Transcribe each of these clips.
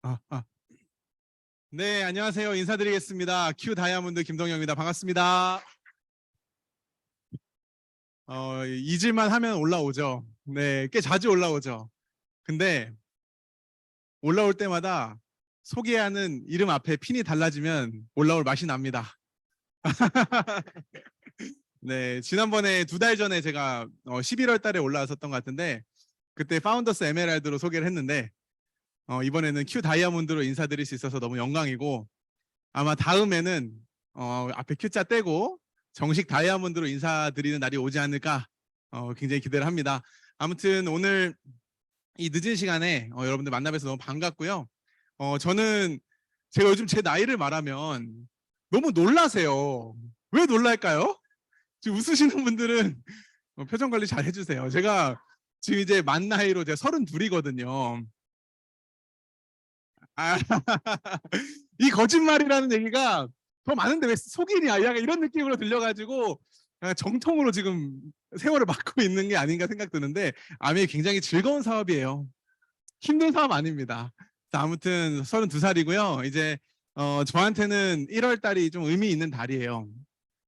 아, 아. 네, 안녕하세요. 인사드리겠습니다. 큐 다이아몬드 김동영입니다. 반갑습니다. 잊을만 하면 올라오죠. 네, 꽤 자주 올라오죠. 근데 올라올 때마다 소개하는 이름 앞에 핀이 달라지면 올라올 맛이 납니다. 네, 지난번에 2달 전에 제가 11월 달에 올라왔었던 것 같은데 그때 파운더스 에메랄드로 소개를 했는데 이번에는 큐 다이아몬드로 인사드릴 수 있어서 너무 영광이고 아마 다음에는 앞에 Q자 떼고 정식 다이아몬드로 인사드리는 날이 오지 않을까 굉장히 기대를 합니다. 아무튼 오늘 이 늦은 시간에 여러분들 만나뵈서 너무 반갑고요. 저는 제가 요즘 제 나이를 말하면 너무 놀라세요. 왜 놀랄까요? 지금 웃으시는 분들은 표정 관리 잘 해주세요. 제가 지금 이제 만 나이로 제가 32이거든요. 아, 이 거짓말이라는 얘기가 더 많은데 왜 속이냐 약간 이런 느낌으로 들려가지고 정통으로 지금 세월을 맞고 있는 게 아닌가 생각 드는데 아메이 굉장히 즐거운 사업이에요. 힘든 사업 아닙니다. 자, 아무튼 32살이고요. 이제 저한테는 1월 달이 좀 의미 있는 달이에요.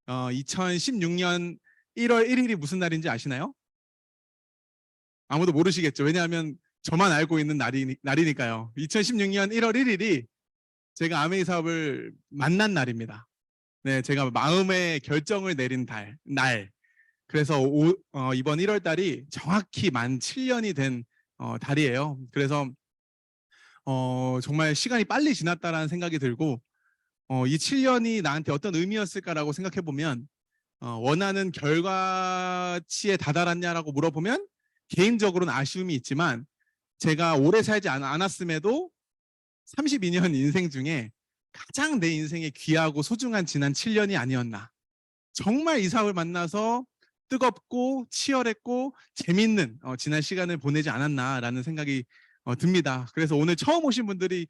2016년 1월 1일이 무슨 날인지 아시나요? 아무도 모르시겠죠. 왜냐하면 저만 알고 있는 날이니까요. 2016년 1월 1일이 제가 아메이 사업을 만난 날입니다. 네, 제가 마음의 결정을 내린 날. 그래서 이번 1월 달이 정확히 만 7년이 된 달이에요. 그래서 정말 시간이 빨리 지났다라는 생각이 들고 이 7년이 나한테 어떤 의미였을까라고 생각해 보면 원하는 결과치에 다다랐냐라고 물어보면 개인적으로는 아쉬움이 있지만 제가 오래 살지 않았음에도 32년 인생 중에 가장 내 인생에 귀하고 소중한 지난 7년이 아니었나. 정말 이 사업을 만나서 뜨겁고 치열했고 재밌는 지난 시간을 보내지 않았나라는 생각이 듭니다. 그래서 오늘 처음 오신 분들이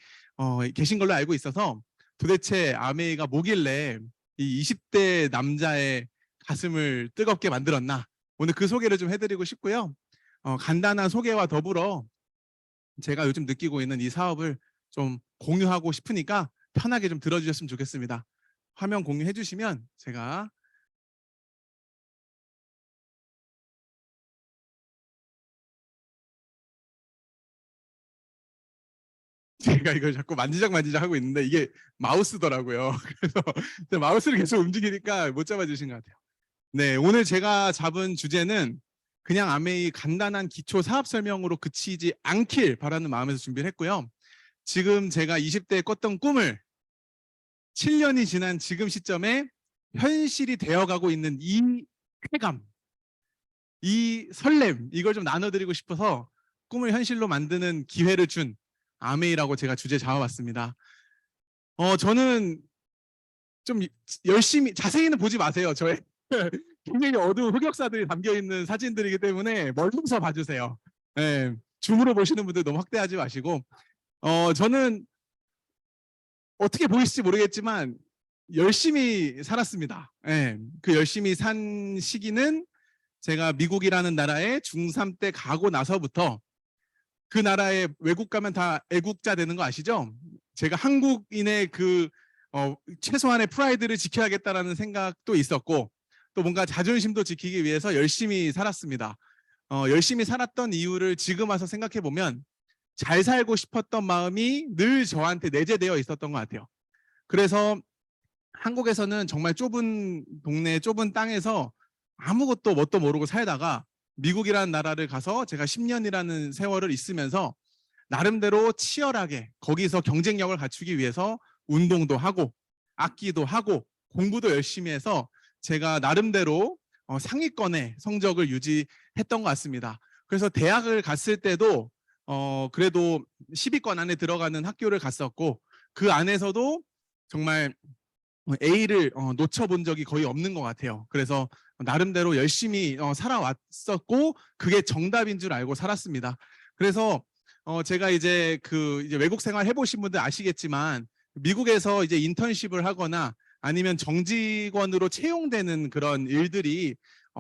계신 걸로 알고 있어서 도대체 아메이가 뭐길래 이 20대 남자의 가슴을 뜨겁게 만들었나. 오늘 그 소개를 좀 해드리고 싶고요. 간단한 소개와 더불어 제가 요즘 느끼고 있는 이 사업을 좀 공유하고 싶으니까 편하게 좀 들어주셨으면 좋겠습니다. 화면 공유해 주시면 제가 이걸 자꾸 만지작 하고 있는데 이게 마우스더라고요. 그래서 마우스를 계속 움직이니까 못 잡아주신 것 같아요. 네, 오늘 제가 잡은 주제는 그냥 아메이 간단한 기초 사업 설명으로 그치지 않길 바라는 마음에서 준비를 했고요. 지금 제가 20대에 꿨던 꿈을 7년이 지난 지금 시점에 현실이 되어가고 있는 이 쾌감, 이 설렘, 이걸 좀 나눠드리고 싶어서 꿈을 현실로 만드는 기회를 준 아메이라고 제가 주제 잡아봤습니다. 저는 좀 열심히, 자세히는 보지 마세요. 저의 굉장히 어두운 흑역사들이 담겨있는 사진들이기 때문에 멀리서 봐주세요. 네, 줌으로 보시는 분들 너무 확대하지 마시고 저는 어떻게 보일지 모르겠지만 열심히 살았습니다. 네, 그 열심히 산 시기는 제가 미국이라는 나라에 중3 때 가고 나서부터 그 나라에 외국 가면 다 애국자 되는 거 아시죠? 제가 한국인의 그 최소한의 프라이드를 지켜야겠다라는 생각도 있었고 또 뭔가 자존심도 지키기 위해서 열심히 살았습니다. 열심히 살았던 이유를 지금 와서 생각해 보면 잘 살고 싶었던 마음이 늘 저한테 내재되어 있었던 것 같아요. 그래서 한국에서는 정말 좁은 동네 좁은 땅에서 아무것도 뭣도 모르고 살다가 미국이라는 나라를 가서 제가 10년이라는 세월을 있으면서 나름대로 치열하게 거기서 경쟁력을 갖추기 위해서 운동도 하고 악기도 하고 공부도 열심히 해서 제가 나름대로 상위권의 성적을 유지했던 것 같습니다. 그래서 대학을 갔을 때도 그래도 10위권 안에 들어가는 학교를 갔었고 그 안에서도 정말 A를 놓쳐본 적이 거의 없는 것 같아요. 그래서 나름대로 열심히 살아왔었고 그게 정답인 줄 알고 살았습니다. 그래서 제가 이제 이제 외국 생활 해보신 분들 아시겠지만 미국에서 이제 인턴십을 하거나 아니면 정직원으로 채용되는 그런 일들이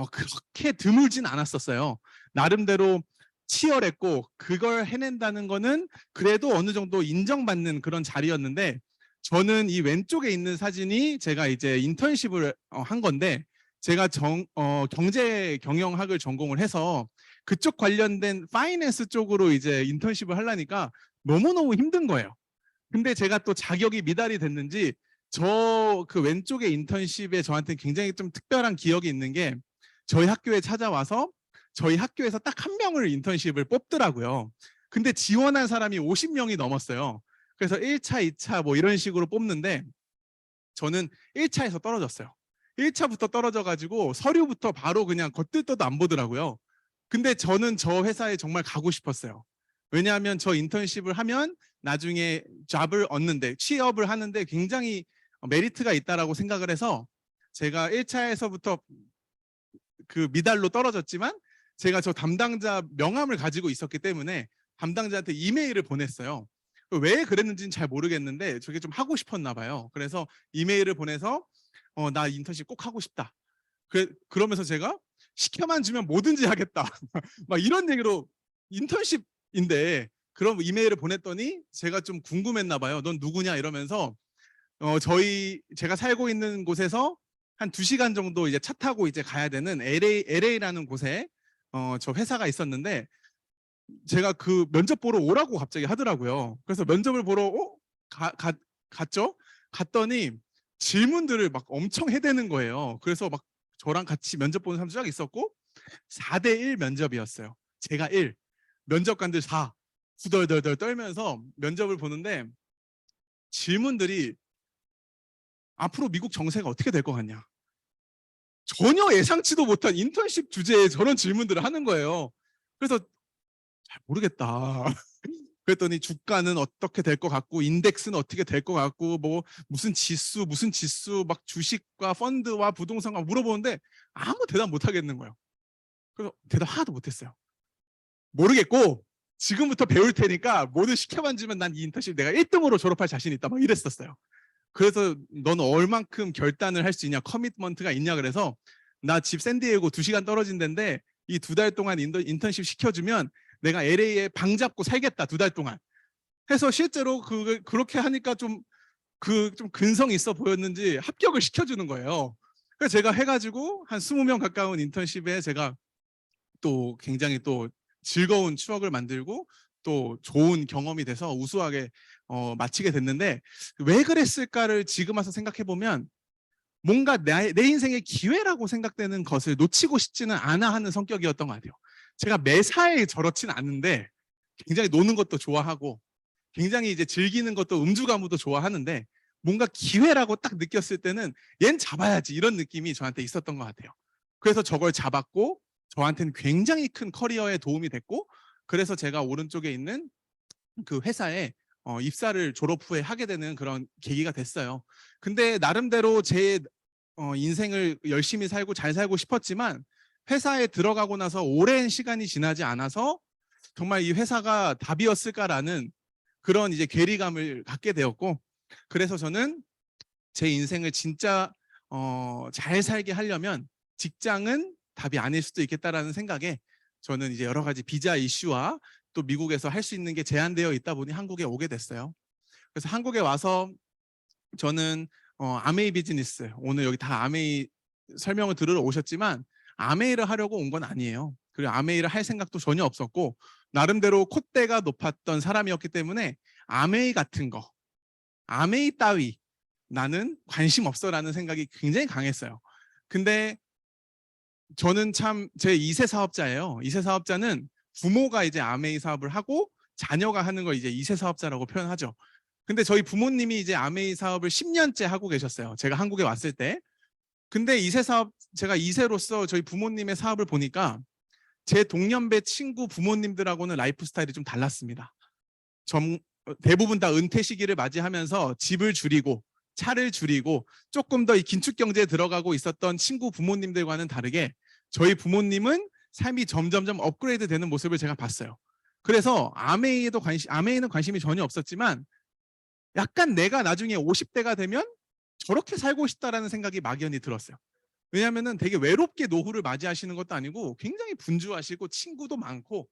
그렇게 드물진 않았었어요. 나름대로 치열했고 그걸 해낸다는 거는 그래도 어느 정도 인정받는 그런 자리였는데, 저는 이 왼쪽에 있는 사진이 제가 이제 인턴십을 한 건데, 제가 경제 경영학을 전공을 해서 그쪽 관련된 파이낸스 쪽으로 이제 인턴십을 하려니까 너무너무 힘든 거예요. 근데 제가 또 자격이 미달이 됐는지 저 그 왼쪽에 인턴십에 저한테 굉장히 좀 특별한 기억이 있는 게, 저희 학교에 찾아와서 저희 학교에서 딱 한 명을 인턴십을 뽑더라고요. 근데 지원한 사람이 50명이 넘었어요. 그래서 1차, 2차 뭐 이런 식으로 뽑는데 저는 1차에서 떨어졌어요. 1차부터 떨어져가지고 서류부터 바로 그냥 겉들떠도 안 보더라고요. 근데 저는 저 회사에 정말 가고 싶었어요. 왜냐하면 저 인턴십을 하면 나중에 잡을 얻는데, 취업을 하는데 굉장히 메리트가 있다라고 생각을 해서, 제가 1차에서부터 그 미달로 떨어졌지만 제가 저 담당자 명함을 가지고 있었기 때문에 담당자한테 이메일을 보냈어요. 왜 그랬는지는 잘 모르겠는데 저게 좀 하고 싶었나 봐요. 그래서 이메일을 보내서 나 인턴십 꼭 하고 싶다. 그러면서 제가 시켜만 주면 뭐든지 하겠다. 막 이런 얘기로, 인턴십인데 그럼 이메일을 보냈더니 제가 좀 궁금했나 봐요. 넌 누구냐 이러면서 제가 살고 있는 곳에서 한 2시간 정도 이제 차 타고 이제 가야 되는 LA라는 곳에 저 회사가 있었는데, 제가 그 면접 보러 오라고 갑자기 하더라고요. 그래서 면접을 보러 갔죠. 갔더니 질문들을 막 엄청 해대는 거예요. 그래서 막 저랑 같이 면접 보는 사람도 쫙 있었고, 4대1 면접이었어요. 제가 1, 면접관들 4, 후덜덜덜 떨면서 면접을 보는데, 질문들이 앞으로 미국 정세가 어떻게 될 것 같냐, 전혀 예상치도 못한 인턴십 주제에 저런 질문들을 하는 거예요. 그래서 잘 모르겠다. 그랬더니 주가는 어떻게 될 것 같고, 인덱스는 어떻게 될 것 같고, 뭐 무슨 지수 막 주식과 펀드와 부동산과 물어보는데 아무 대답 못 하겠는 거예요. 그래서 대답 하나도 못했어요. 모르겠고 지금부터 배울 테니까 뭐든 시켜만 주면 난 이 인턴십 내가 1등으로 졸업할 자신 있다, 막 이랬었어요. 그래서 너는 얼만큼 결단을 할 수 있냐, 커미트먼트가 있냐, 그래서 나 집 샌디에이고 2시간 떨어진 데인데 이 2달 동안 인턴십 시켜주면 내가 LA에 방 잡고 살겠다, 2달 동안 해서, 실제로 그렇게 하니까 좀 근성이 있어 보였는지 합격을 시켜주는 거예요. 그래서 제가 해가지고 한 20명 가까운 인턴십에 제가 또 굉장히 또 즐거운 추억을 만들고 또 좋은 경험이 돼서 우수하게 마치게 됐는데, 왜 그랬을까를 지금 와서 생각해 보면 뭔가 내 인생의 기회라고 생각되는 것을 놓치고 싶지는 않아 하는 성격이었던 것 같아요. 제가 매사에 저렇지는 않은데 굉장히 노는 것도 좋아하고 굉장히 이제 즐기는 것도, 음주가무도 좋아하는데, 뭔가 기회라고 딱 느꼈을 때는 얜 잡아야지, 이런 느낌이 저한테 있었던 것 같아요. 그래서 저걸 잡았고 저한테는 굉장히 큰 커리어에 도움이 됐고, 그래서 제가 오른쪽에 있는 그 회사에 입사를 졸업 후에 하게 되는 그런 계기가 됐어요. 근데 나름대로 제 인생을 열심히 살고 잘 살고 싶었지만, 회사에 들어가고 나서 오랜 시간이 지나지 않아서 정말 이 회사가 답이었을까라는 그런 이제 괴리감을 갖게 되었고, 그래서 저는 제 인생을 진짜 잘 살게 하려면 직장은 답이 아닐 수도 있겠다라는 생각에, 저는 이제 여러 가지 비자 이슈와 또 미국에서 할 수 있는 게 제한되어 있다 보니 한국에 오게 됐어요. 그래서 한국에 와서 저는 아메이 비즈니스, 오늘 여기 다 아메이 설명을 들으러 오셨지만 아메이를 하려고 온 건 아니에요. 그리고 아메이를 할 생각도 전혀 없었고, 나름대로 콧대가 높았던 사람이었기 때문에 아메이 같은 거, 아메이 따위 나는 관심 없어라는 생각이 굉장히 강했어요. 근데 저는 참 제 2세 사업자예요. 2세 사업자는 부모가 이제 아메이 사업을 하고 자녀가 하는 걸 이제 2세 사업자라고 표현하죠. 근데 저희 부모님이 이제 아메이 사업을 10년째 하고 계셨어요. 제가 한국에 왔을 때. 근데 2세 사업, 제가 2세로서 저희 부모님의 사업을 보니까 제 동년배 친구 부모님들하고는 라이프 스타일이 좀 달랐습니다. 대부분 다 은퇴 시기를 맞이하면서 집을 줄이고 차를 줄이고 조금 더 이 긴축 경제에 들어가고 있었던 친구 부모님들과는 다르게 저희 부모님은 삶이 점점점 업그레이드 되는 모습을 제가 봤어요. 그래서 아메이는 관심이 전혀 없었지만, 약간 내가 나중에 50대가 되면 저렇게 살고 싶다라는 생각이 막연히 들었어요. 왜냐하면 되게 외롭게 노후를 맞이하시는 것도 아니고 굉장히 분주하시고 친구도 많고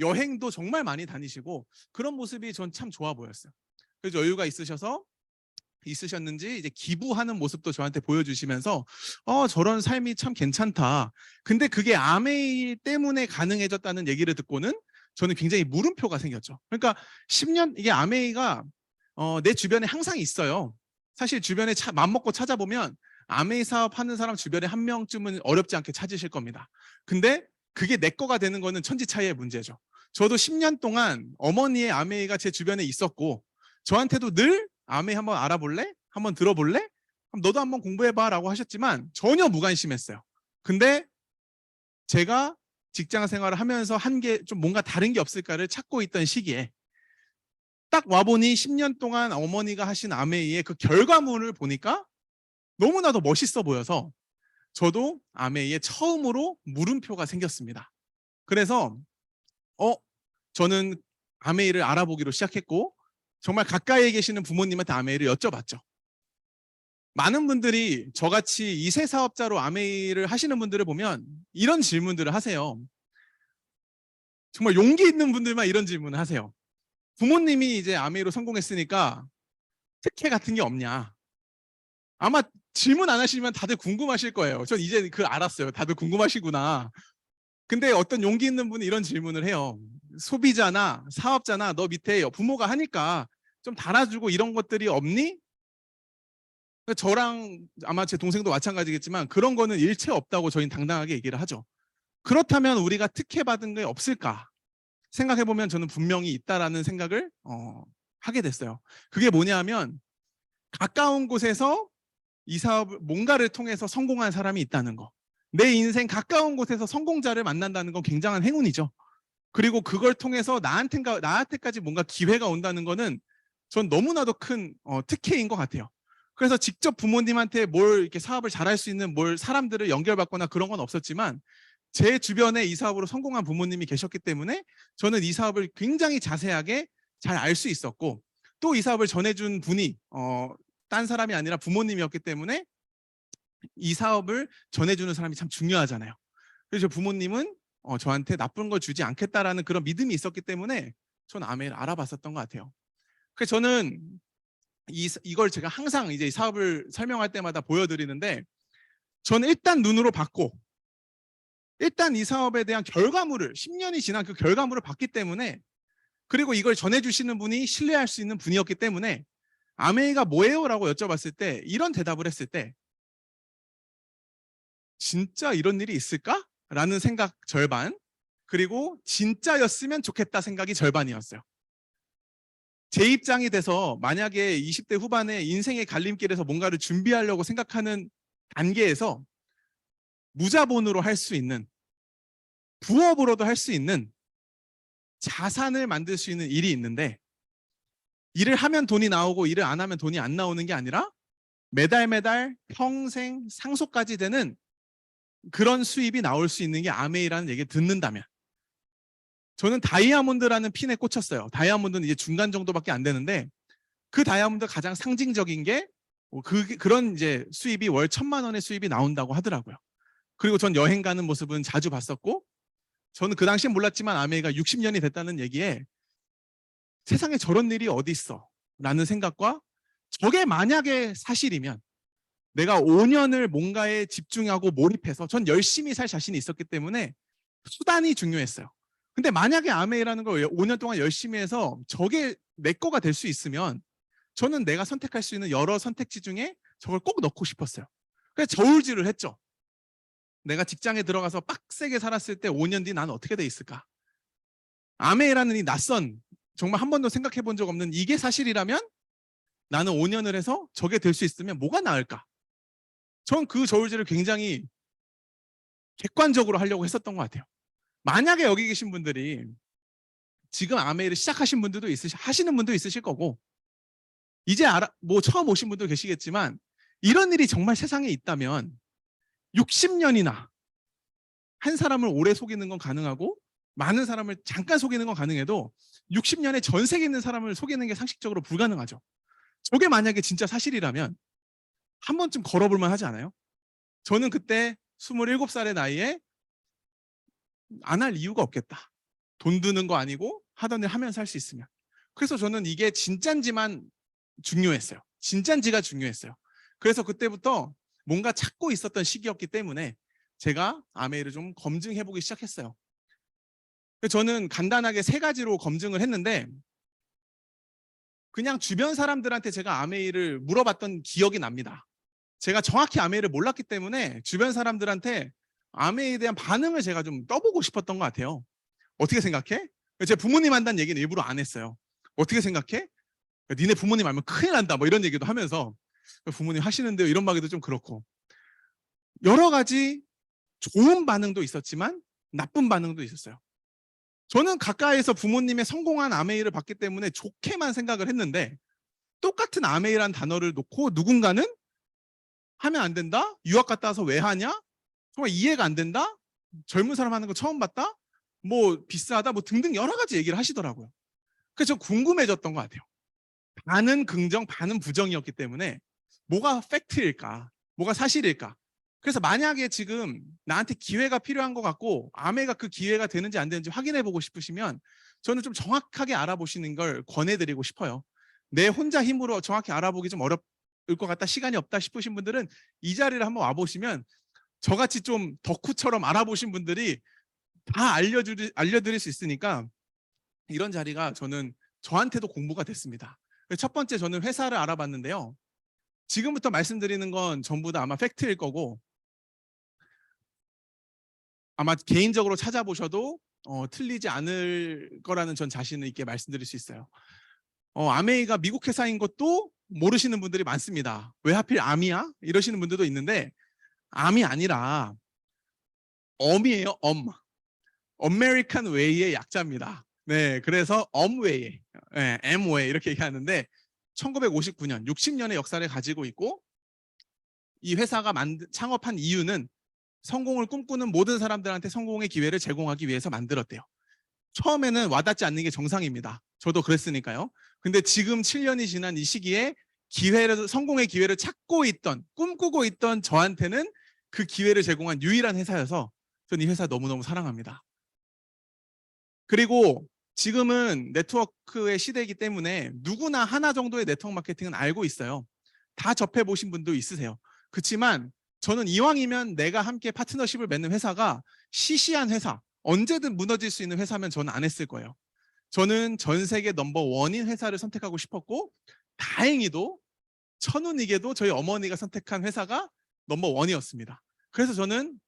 여행도 정말 많이 다니시고 그런 모습이 전 참 좋아 보였어요. 그래서 여유가 있으셨는지 이제 기부하는 모습도 저한테 보여주시면서 저런 삶이 참 괜찮다. 근데 그게 아메이 때문에 가능해졌다는 얘기를 듣고는 저는 굉장히 물음표가 생겼죠. 그러니까 10년 이게 아메이가 내 주변에 항상 있어요. 사실 주변에 맘먹고 찾아보면 아메이 사업하는 사람 주변에 한 명쯤은 어렵지 않게 찾으실 겁니다. 근데 그게 내 거가 되는 거는 천지차이의 문제죠. 저도 10년 동안 어머니의 아메이가 제 주변에 있었고 저한테도 늘 아메이 한번 알아볼래? 한번 들어볼래? 그럼 너도 한번 공부해봐 라고 하셨지만 전혀 무관심했어요. 근데 제가 직장 생활을 하면서 한 게 좀 뭔가 다른 게 없을까를 찾고 있던 시기에 딱 와보니 10년 동안 어머니가 하신 아메이의 그 결과물을 보니까 너무나도 멋있어 보여서 저도 아메이에 처음으로 물음표가 생겼습니다. 그래서 저는 아메이를 알아보기로 시작했고 정말 가까이에 계시는 부모님한테 아메이를 여쭤봤죠. 많은 분들이 저같이 2세 사업자로 아메이를 하시는 분들을 보면 이런 질문들을 하세요. 정말 용기 있는 분들만 이런 질문을 하세요. 부모님이 이제 아메이로 성공했으니까 특혜 같은 게 없냐. 아마 질문 안 하시면 다들 궁금하실 거예요. 전 이제 알았어요. 다들 궁금하시구나. 근데 어떤 용기 있는 분이 이런 질문을 해요. 소비자나 사업자나 너 밑에 부모가 하니까 좀 달아주고 이런 것들이 없니? 저랑 아마 제 동생도 마찬가지겠지만 그런 거는 일체 없다고 저희는 당당하게 얘기를 하죠. 그렇다면 우리가 특혜받은 게 없을까? 생각해보면 저는 분명히 있다라는 생각을 하게 됐어요. 그게 뭐냐면 가까운 곳에서 이 사업을 뭔가를 통해서 성공한 사람이 있다는 거. 내 인생 가까운 곳에서 성공자를 만난다는 건 굉장한 행운이죠. 그리고 그걸 통해서 나한테까지 뭔가 기회가 온다는 거는 전 너무나도 큰 특혜인 것 같아요. 그래서 직접 부모님한테 뭘 이렇게 사업을 잘할 수 있는 사람들을 연결받거나 그런 건 없었지만 제 주변에 이 사업으로 성공한 부모님이 계셨기 때문에 저는 이 사업을 굉장히 자세하게 잘 알 수 있었고 또 이 사업을 전해준 분이 딴 사람이 아니라 부모님이었기 때문에 이 사업을 전해주는 사람이 참 중요하잖아요. 그래서 부모님은 저한테 나쁜 걸 주지 않겠다라는 그런 믿음이 있었기 때문에 전 아메이를 알아봤었던 것 같아요. 그래서 저는 이걸 제가 항상 이제 이 사업을 설명할 때마다 보여드리는데 저는 일단 눈으로 봤고 일단 이 사업에 대한 결과물을 10년이 지난 그 결과물을 봤기 때문에 그리고 이걸 전해주시는 분이 신뢰할 수 있는 분이었기 때문에 아메이가 뭐예요? 라고 여쭤봤을 때 이런 대답을 했을 때 진짜 이런 일이 있을까? 라는 생각 절반 그리고 진짜였으면 좋겠다 생각이 절반이었어요. 제 입장이 돼서 만약에 20대 후반에 인생의 갈림길에서 뭔가를 준비하려고 생각하는 단계에서 무자본으로 할 수 있는 부업으로도 할 수 있는 자산을 만들 수 있는 일이 있는데 일을 하면 돈이 나오고 일을 안 하면 돈이 안 나오는 게 아니라 매달 평생 상속까지 되는 그런 수입이 나올 수 있는 게 아메이라는 얘기를 듣는다면 저는 다이아몬드라는 핀에 꽂혔어요. 다이아몬드는 이제 중간 정도밖에 안 되는데 그 다이아몬드 가장 상징적인 게 그런 이제 수입이 월 1,000만 원의 수입이 나온다고 하더라고요. 그리고 전 여행 가는 모습은 자주 봤었고 저는 그 당시엔 몰랐지만 아메이가 60년이 됐다는 얘기에 세상에 저런 일이 어디 있어 라는 생각과 저게 만약에 사실이면 내가 5년을 뭔가에 집중하고 몰입해서 전 열심히 살 자신이 있었기 때문에 수단이 중요했어요. 근데 만약에 아메이라는 걸 5년 동안 열심히 해서 저게 내 거가 될 수 있으면 저는 내가 선택할 수 있는 여러 선택지 중에 저걸 꼭 넣고 싶었어요. 그래서 저울질을 했죠. 내가 직장에 들어가서 빡세게 살았을 때 5년 뒤 나는 어떻게 돼 있을까? 아메이라는 이 낯선 정말 한 번도 생각해 본 적 없는 이게 사실이라면 나는 5년을 해서 저게 될 수 있으면 뭐가 나을까? 전 그 저울질을 굉장히 객관적으로 하려고 했었던 것 같아요. 만약에 여기 계신 분들이 지금 아메이를 시작하신 분들도 하시는 분도 있으실 거고 이제 처음 오신 분도 계시겠지만 이런 일이 정말 세상에 있다면 60년이나 한 사람을 오래 속이는 건 가능하고 많은 사람을 잠깐 속이는 건 가능해도 60년에 전 세계에 있는 사람을 속이는 게 상식적으로 불가능하죠. 저게 만약에 진짜 사실이라면 한 번쯤 걸어볼 만 하지 않아요? 저는 그때 27살의 나이에 안 할 이유가 없겠다 돈 드는 거 아니고 하던 일 하면서 할 수 있으면. 그래서 저는 이게 진짠지만 중요했어요. 진짠지가 중요했어요. 그래서 그때부터 뭔가 찾고 있었던 시기였기 때문에 제가 아메이를 좀 검증해보기 시작했어요. 저는 간단하게 3가지로 검증을 했는데 그냥 주변 사람들한테 제가 아메이를 물어봤던 기억이 납니다. 제가 정확히 아메이를 몰랐기 때문에 주변 사람들한테 아메이에 대한 반응을 제가 좀 떠보고 싶었던 것 같아요. 어떻게 생각해? 제 부모님 한다는 얘기는 일부러 안 했어요. 어떻게 생각해? 니네 부모님 알면 큰일 난다 뭐 이런 얘기도 하면서 부모님 하시는데요 이런 말기도 좀 그렇고 여러 가지 좋은 반응도 있었지만 나쁜 반응도 있었어요. 저는 가까이서 부모님의 성공한 아메이를 봤기 때문에 좋게만 생각을 했는데 똑같은 아메이란 단어를 놓고 누군가는 하면 안 된다? 유학 갔다 와서 왜 하냐? 정말 이해가 안 된다? 젊은 사람 하는 거 처음 봤다? 뭐 비싸다? 뭐 등등 여러 가지 얘기를 하시더라고요. 그래서 궁금해졌던 것 같아요. 반은 긍정, 반은 부정이었기 때문에 뭐가 팩트일까? 뭐가 사실일까? 그래서 만약에 지금 나한테 기회가 필요한 것 같고 아메가 그 기회가 되는지 안 되는지 확인해 보고 싶으시면 저는 좀 정확하게 알아보시는 걸 권해드리고 싶어요. 내 혼자 힘으로 정확히 알아보기 좀 어렵을 것 같다, 시간이 없다 싶으신 분들은 이 자리를 한번 와보시면 저같이 좀 덕후처럼 알아보신 분들이 다 알려드릴 수 있으니까 이런 자리가 저한테도 공부가 됐습니다. 첫 번째 저는 회사를 알아봤는데요. 지금부터 말씀드리는 건 전부 다 아마 팩트일 거고 아마 개인적으로 찾아보셔도 틀리지 않을 거라는 전 자신 있게 말씀드릴 수 있어요. 아메이가 미국 회사인 것도 모르시는 분들이 많습니다. 왜 하필 암이야? 이러시는 분들도 있는데 암이 아니라 엄이에요. 엄. American Way의 약자입니다. 네, 그래서 엄웨이, 네, M웨이 이렇게 얘기하는데 1959년, 60년의 역사를 가지고 있고 이 회사가 창업한 이유는 성공을 꿈꾸는 모든 사람들한테 성공의 기회를 제공하기 위해서 만들었대요. 처음에는 와닿지 않는 게 정상입니다. 저도 그랬으니까요. 근데 지금 7년이 지난 이 시기에 성공의 기회를 찾고 있던, 꿈꾸고 있던 저한테는 그 기회를 제공한 유일한 회사여서 전 이 회사 너무너무 사랑합니다. 그리고 지금은 네트워크의 시대이기 때문에 누구나 하나 정도의 네트워크 마케팅은 알고 있어요. 다 접해보신 분도 있으세요. 그렇지만 저는 이왕이면 내가 함께 파트너십을 맺는 회사가 시시한 회사, 언제든 무너질 수 있는 회사면 저는 안 했을 거예요. 저는 전 세계 넘버1인 회사를 선택하고 싶었고 다행히도 천운이게도 저희 어머니가 선택한 회사가 넘버1이었습니다. 그래서 저는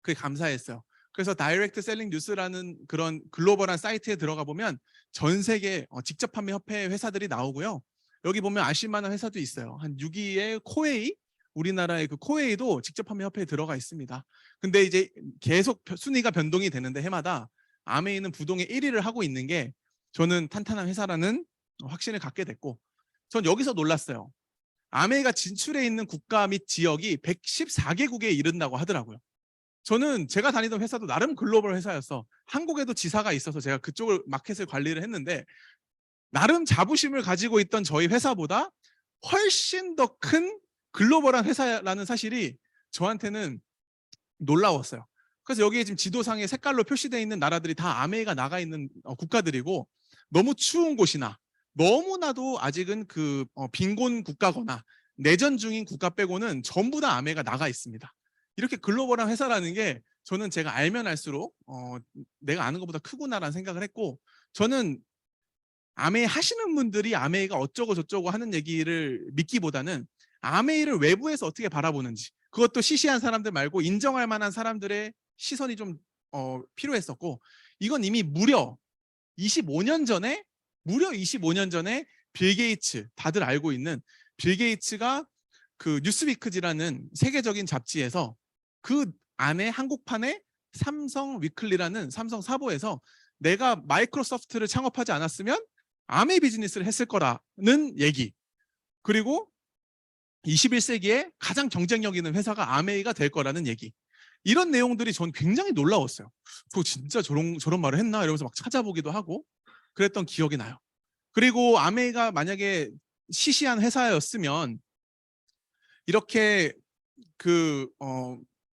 그게 감사했어요. 그래서 다이렉트 셀링 뉴스라는 그런 글로벌한 사이트에 들어가 보면 전 세계 직접 판매 협회 회사들이 나오고요. 여기 보면 아실 만한 회사도 있어요. 한 6위의 코웨이, 우리나라의 그 코웨이도 직접 판매 협회에 들어가 있습니다. 근데 이제 계속 순위가 변동이 되는데 해마다 아메이는 부동의 1위를 하고 있는 게 저는 탄탄한 회사라는 확신을 갖게 됐고 전 여기서 놀랐어요. 아메이가 진출해 있는 국가 및 지역이 114개국에 이른다고 하더라고요. 저는 제가 다니던 회사도 나름 글로벌 회사였어. 한국에도 지사가 있어서 제가 그쪽을 마켓을 관리를 했는데 나름 자부심을 가지고 있던 저희 회사보다 훨씬 더 큰 글로벌한 회사라는 사실이 저한테는 놀라웠어요. 그래서 여기에 지금 지도상에 색깔로 표시되어 있는 나라들이 다 아메이가 나가 있는 국가들이고 너무 추운 곳이나 너무나도 아직은 빈곤 국가거나 내전 중인 국가 빼고는 전부 다 아메이가 나가 있습니다. 이렇게 글로벌한 회사라는 게 저는 제가 알면 알수록 내가 아는 것보다 크구나라는 생각을 했고 저는 아메이 하시는 분들이 아메이가 어쩌고 저쩌고 하는 얘기를 믿기보다는 아메이를 외부에서 어떻게 바라보는지 그것도 시시한 사람들 말고 인정할 만한 사람들의 시선이 좀 필요했었고 이건 이미 무려 25년 전에 빌 게이츠 다들 알고 있는 빌 게이츠가 그 뉴스위크지라는 세계적인 잡지에서 그 안에 한국판에 삼성 위클리라는 삼성 사보에서 내가 마이크로소프트를 창업하지 않았으면 아메이 비즈니스를 했을 거라는 얘기 그리고 21세기에 가장 경쟁력 있는 회사가 아메이가 될 거라는 얘기 이런 내용들이 전 굉장히 놀라웠어요. 저 진짜 저런 말을 했나 이러면서 막 찾아보기도 하고 그랬던 기억이 나요. 그리고 아메이가 만약에 시시한 회사였으면 이렇게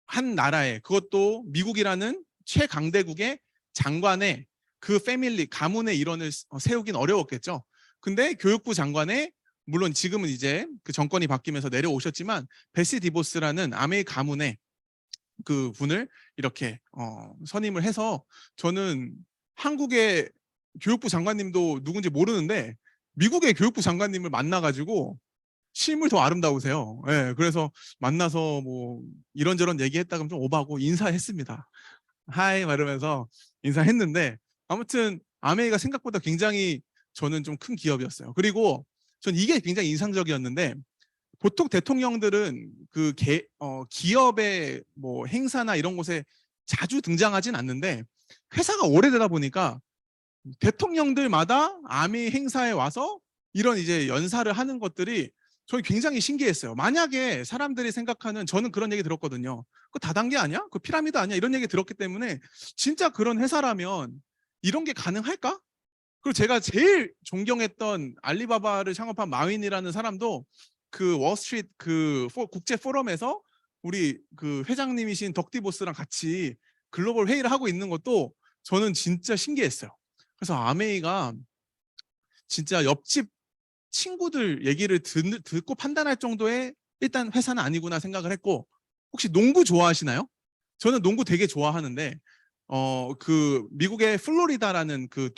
한 나라에 그것도 미국이라는 최강대국의 장관에 그 패밀리 가문의 일원을 세우긴 어려웠겠죠. 근데 교육부 장관에 물론 지금은 이제 그 정권이 바뀌면서 내려오셨지만 베시 디보스라는 아메이 가문의 그 분을 이렇게 선임을 해서 저는 한국의 교육부 장관님도 누군지 모르는데 미국의 교육부 장관님을 만나가지고 실물 더 아름다우세요. 예, 그래서 만나서 뭐 이런저런 얘기했다 그러면 좀 오바고 인사했습니다. 하이 말하면서 인사했는데 아무튼 아메이가 생각보다 굉장히 저는 좀 큰 기업이었어요. 그리고 전 이게 굉장히 인상적이었는데 보통 대통령들은 그 기업의 뭐 행사나 이런 곳에 자주 등장하진 않는데 회사가 오래되다 보니까 대통령들마다 아미 행사에 와서 이런 이제 연사를 하는 것들이 저는 굉장히 신기했어요. 만약에 사람들이 생각하는 저는 그런 얘기 들었거든요. 그 다단계 아니야? 그 피라미드 아니야? 이런 얘기 들었기 때문에 진짜 그런 회사라면 이런 게 가능할까? 그리고 제가 제일 존경했던 알리바바를 창업한 마윈이라는 사람도 그 월스트리트 그 국제 포럼에서 우리 그 회장님이신 덕디보스랑 같이 글로벌 회의를 하고 있는 것도 저는 진짜 신기했어요. 그래서 아메이가 진짜 옆집 친구들 얘기를 듣고 판단할 정도의 일단 회사는 아니구나 생각을 했고, 혹시 농구 좋아하시나요? 저는 농구 되게 좋아하는데 그 미국의 플로리다라는 그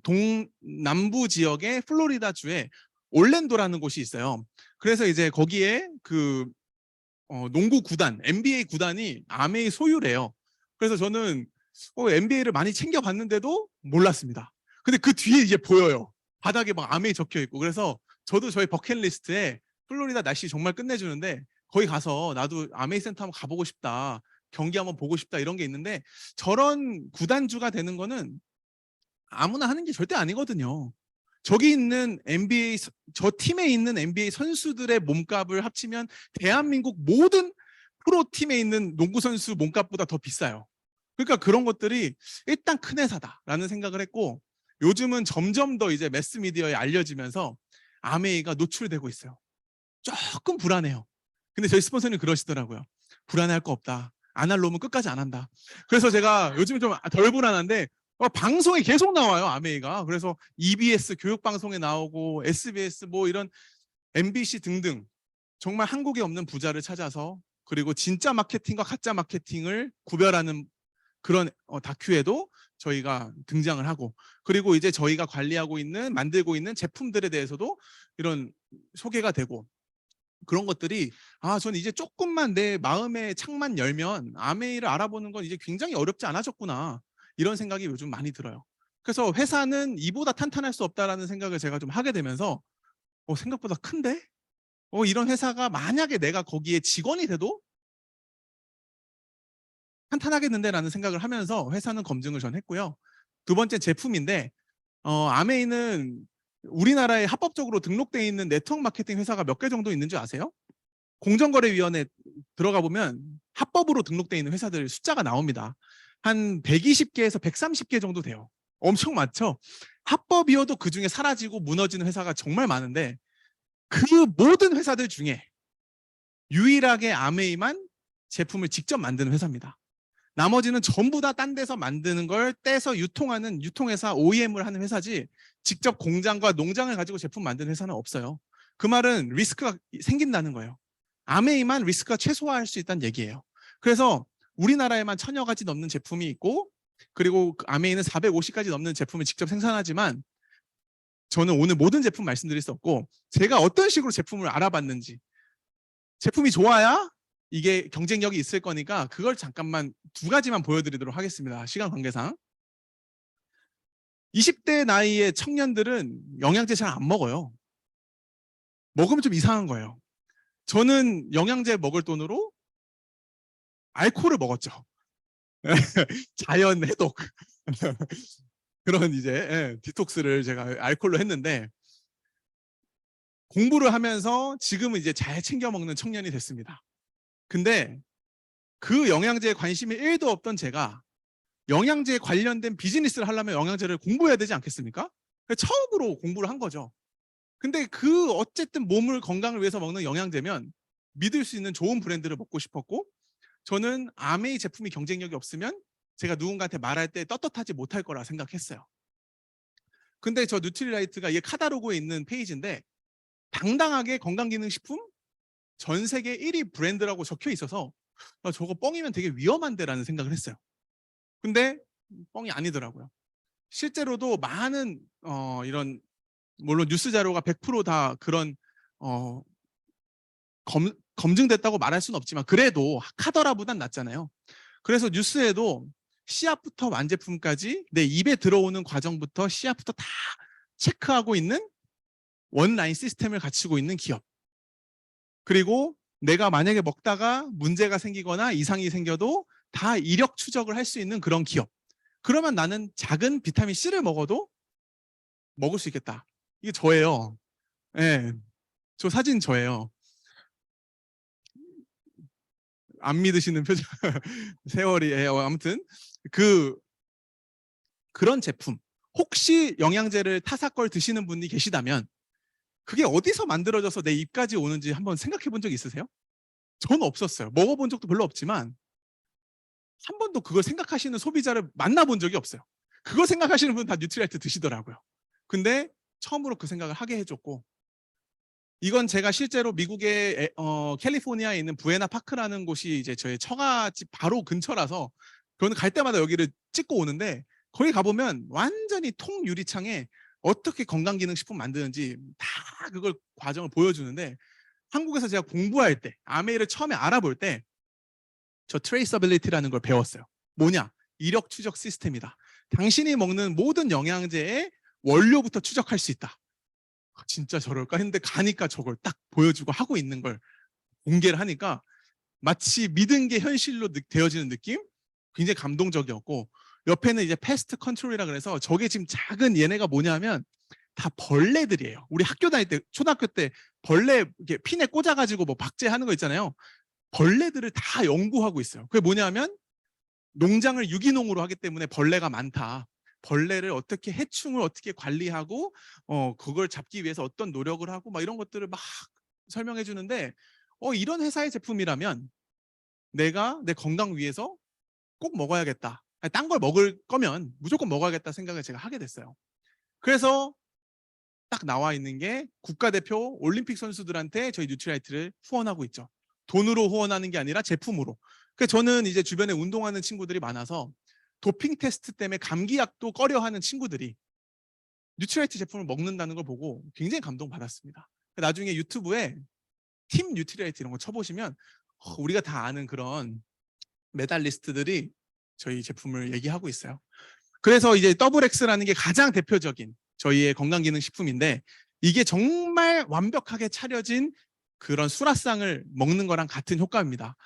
동남부 지역의 플로리다 주에 올랜도라는 곳이 있어요. 그래서 이제 거기에 그 농구 구단, NBA 구단이 아메이 소유래요. 그래서 저는 NBA를 많이 챙겨봤는데도 몰랐습니다. 근데 그 뒤에 이제 보여요. 바닥에 막 아메이 적혀 있고. 그래서 저도 저희 버킷리스트에 플로리다 날씨 정말 끝내주는데 거기 가서 나도 아메이 센터 한번 가보고 싶다. 경기 한번 보고 싶다 이런 게 있는데 저런 구단주가 되는 거는 아무나 하는 게 절대 아니거든요. 저기 있는 NBA 저 팀에 있는 NBA 선수들의 몸값을 합치면 대한민국 모든 프로팀에 있는 농구 선수 몸값보다 더 비싸요. 그러니까 그런 것들이 일단 큰 회사다라는 생각을 했고, 요즘은 점점 더 이제 매스미디어에 알려지면서 아메이가 노출되고 있어요. 조금 불안해요. 근데 저희 스폰서님 그러시더라고요. 불안할 거 없다. 안 할 놈은 끝까지 안 한다. 그래서 제가 요즘 좀 덜 불안한데 방송에 계속 나와요, 아메이가. 그래서 EBS 교육방송에 나오고 SBS 뭐 이런 MBC 등등 정말 한국에 없는 부자를 찾아서, 그리고 진짜 마케팅과 가짜 마케팅을 구별하는 그런 다큐에도 저희가 등장을 하고, 그리고 이제 저희가 관리하고 있는 만들고 있는 제품들에 대해서도 이런 소개가 되고, 그런 것들이 저는 이제 조금만 내 마음의 창만 열면 아메이를 알아보는 건 이제 굉장히 어렵지 않아졌구나 이런 생각이 요즘 많이 들어요. 그래서 회사는 이보다 탄탄할 수 없다라는 생각을 제가 좀 하게 되면서 생각보다 큰데? 이런 회사가 만약에 내가 거기에 직원이 돼도 탄탄하겠는데 라는 생각을 하면서 회사는 검증을 전 했고요. 두 번째 제품인데 아메이는 우리나라에 합법적으로 등록되어 있는 네트워크 마케팅 회사가 몇 개 정도 있는 줄 아세요? 공정거래위원회 들어가 보면 합법으로 등록되어 있는 회사들 숫자가 나옵니다. 한 120개에서 130개 정도 돼요. 엄청 많죠? 합법이어도 그중에 사라지고 무너지는 회사가 정말 많은데 그 모든 회사들 중에 유일하게 아메이만 제품을 직접 만드는 회사입니다. 나머지는 전부 다 딴 데서 만드는 걸 떼서 유통하는 유통회사 OEM을 하는 회사지 직접 공장과 농장을 가지고 제품 만드는 회사는 없어요. 그 말은 리스크가 생긴다는 거예요. 아메이만 리스크가 최소화할 수 있다는 얘기예요. 그래서 우리나라에만 1000여 가지 넘는 제품이 있고, 그리고 아메이는 450가지 넘는 제품을 직접 생산하지만 저는 오늘 모든 제품 말씀드릴 수 없고, 제가 어떤 식으로 제품을 알아봤는지, 제품이 좋아야 이게 경쟁력이 있을 거니까 그걸 잠깐만 두 가지만 보여드리도록 하겠습니다. 시간 관계상. 20대 나이의 청년들은 영양제 잘 안 먹어요. 먹으면 좀 이상한 거예요. 저는 영양제 먹을 돈으로 알코올을 먹었죠. 자연 해독. 그런 이제 디톡스를 제가 알코올로 했는데, 공부를 하면서 지금은 이제 잘 챙겨 먹는 청년이 됐습니다. 근데 그 영양제에 관심이 1도 없던 제가 영양제에 관련된 비즈니스를 하려면 영양제를 공부해야 되지 않겠습니까? 처음으로 공부를 한 거죠. 근데 그 어쨌든 몸을 건강을 위해서 먹는 영양제면 믿을 수 있는 좋은 브랜드를 먹고 싶었고, 저는 아메이 제품이 경쟁력이 없으면 제가 누군가한테 말할 때 떳떳하지 못할 거라 생각했어요. 근데 저 뉴트리라이트가 이게 카다로그에 있는 페이지인데 당당하게 건강기능식품 전 세계 1위 브랜드라고 적혀 있어서 저거 뻥이면 되게 위험한데라는 생각을 했어요. 근데 뻥이 아니더라고요. 실제로도 많은 이런 물론 뉴스 자료가 100%다 그런 검증됐다고 말할 수는 없지만 그래도 카더라보단 낫잖아요. 그래서 뉴스에도 씨앗부터 완제품까지 내 입에 들어오는 과정부터 씨앗부터 다 체크하고 있는 원라인 시스템을 갖추고 있는 기업. 그리고 내가 만약에 먹다가 문제가 생기거나 이상이 생겨도 다 이력 추적을 할 수 있는 그런 기업. 그러면 나는 작은 비타민 C를 먹어도 먹을 수 있겠다. 이게 저예요. 네, 저 사진 저예요. 안 믿으시는 표정. 세월이에요. 아무튼 그런 제품. 혹시 영양제를 타사 걸 드시는 분이 계시다면 그게 어디서 만들어져서 내 입까지 오는지 한번 생각해 본 적 있으세요? 저는 없었어요. 먹어본 적도 별로 없지만 한 번도 그걸 생각하시는 소비자를 만나본 적이 없어요. 그거 생각하시는 분은 다 뉴트리라이트 드시더라고요. 근데 처음으로 그 생각을 하게 해줬고 이건 제가 실제로 미국의 캘리포니아에 있는 부에나 파크라는 곳이 이제 저의 처가집 바로 근처라서 저는 갈 때마다 여기를 찍고 오는데 거기 가보면 완전히 통유리창에 어떻게 건강기능식품 만드는지 다 그걸 과정을 보여주는데 한국에서 제가 공부할 때 아메이를 처음에 알아볼 때 저 트레이서빌리티라는 걸 배웠어요. 뭐냐? 이력 추적 시스템이다. 당신이 먹는 모든 영양제의 원료부터 추적할 수 있다. 진짜 저럴까 했는데 가니까 저걸 딱 보여주고 하고 있는 걸 공개를 하니까 마치 믿은 게 현실로 되어지는 느낌? 굉장히 감동적이었고 옆에는 이제 패스트 컨트롤이라 그래서 저게 지금 작은 얘네가 뭐냐면 다 벌레들이에요. 우리 학교 다닐 때 초등학교 때 벌레 이렇게 핀에 꽂아가지고 뭐 박제하는 거 있잖아요. 벌레들을 다 연구하고 있어요. 그게 뭐냐면 농장을 유기농으로 하기 때문에 벌레가 많다. 벌레를 어떻게 해충을 어떻게 관리하고 그걸 잡기 위해서 어떤 노력을 하고 막 이런 것들을 막 설명해 주는데 이런 회사의 제품이라면 내가 내 건강 위해서 꼭 먹어야겠다. 딴 걸 먹을 거면 무조건 먹어야겠다 생각을 제가 하게 됐어요. 그래서 딱 나와 있는 게 국가대표 올림픽 선수들한테 저희 뉴트리라이트를 후원하고 있죠. 돈으로 후원하는 게 아니라 제품으로. 그래서 저는 이제 주변에 운동하는 친구들이 많아서 도핑 테스트 때문에 감기약도 꺼려하는 친구들이 뉴트리라이트 제품을 먹는다는 걸 보고 굉장히 감동받았습니다. 나중에 유튜브에 팀 뉴트리라이트 이런 거 쳐보시면 우리가 다 아는 그런 메달리스트들이 저희 제품을 얘기하고 있어요. 그래서 이제 더블엑스라는 게 가장 대표적인 저희의 건강기능식품인데 이게 정말 완벽하게 차려진 그런 수라상을 먹는 거랑 같은 효과입니다.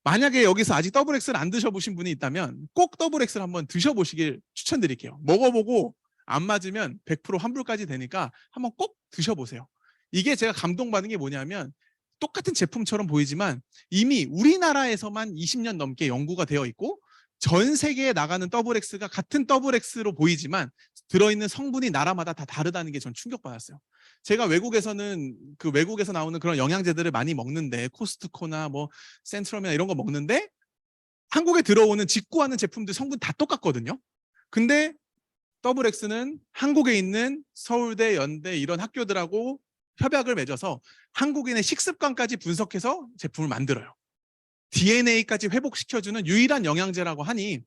만약에 여기서 아직 더블엑스를 안 드셔보신 분이 있다면 꼭 더블엑스를 한번 드셔보시길 추천드릴게요. 먹어보고 안 맞으면 100% 환불까지 되니까 한번 꼭 드셔보세요. 이게 제가 감동받은 게 뭐냐면 똑같은 제품처럼 보이지만 이미 우리나라에서만 20년 넘게 연구가 되어 있고 전 세계에 나가는 더블엑스가 같은 더블엑스로 보이지만 들어있는 성분이 나라마다 다 다르다는 게 전 충격받았어요. 제가 외국에서는 그 외국에서 나오는 그런 영양제들을 많이 먹는데 코스트코나 뭐 센트럼이나 이런 거 먹는데 한국에 들어오는 직구하는 제품들 성분 다 똑같거든요. 근데 더블엑스는 한국에 있는 서울대, 연대 이런 학교들하고 협약을 맺어서 한국인의 식습관까지 분석해서 제품을 만들어요. DNA까지 회복시켜주는 유일한 영양제라고 하니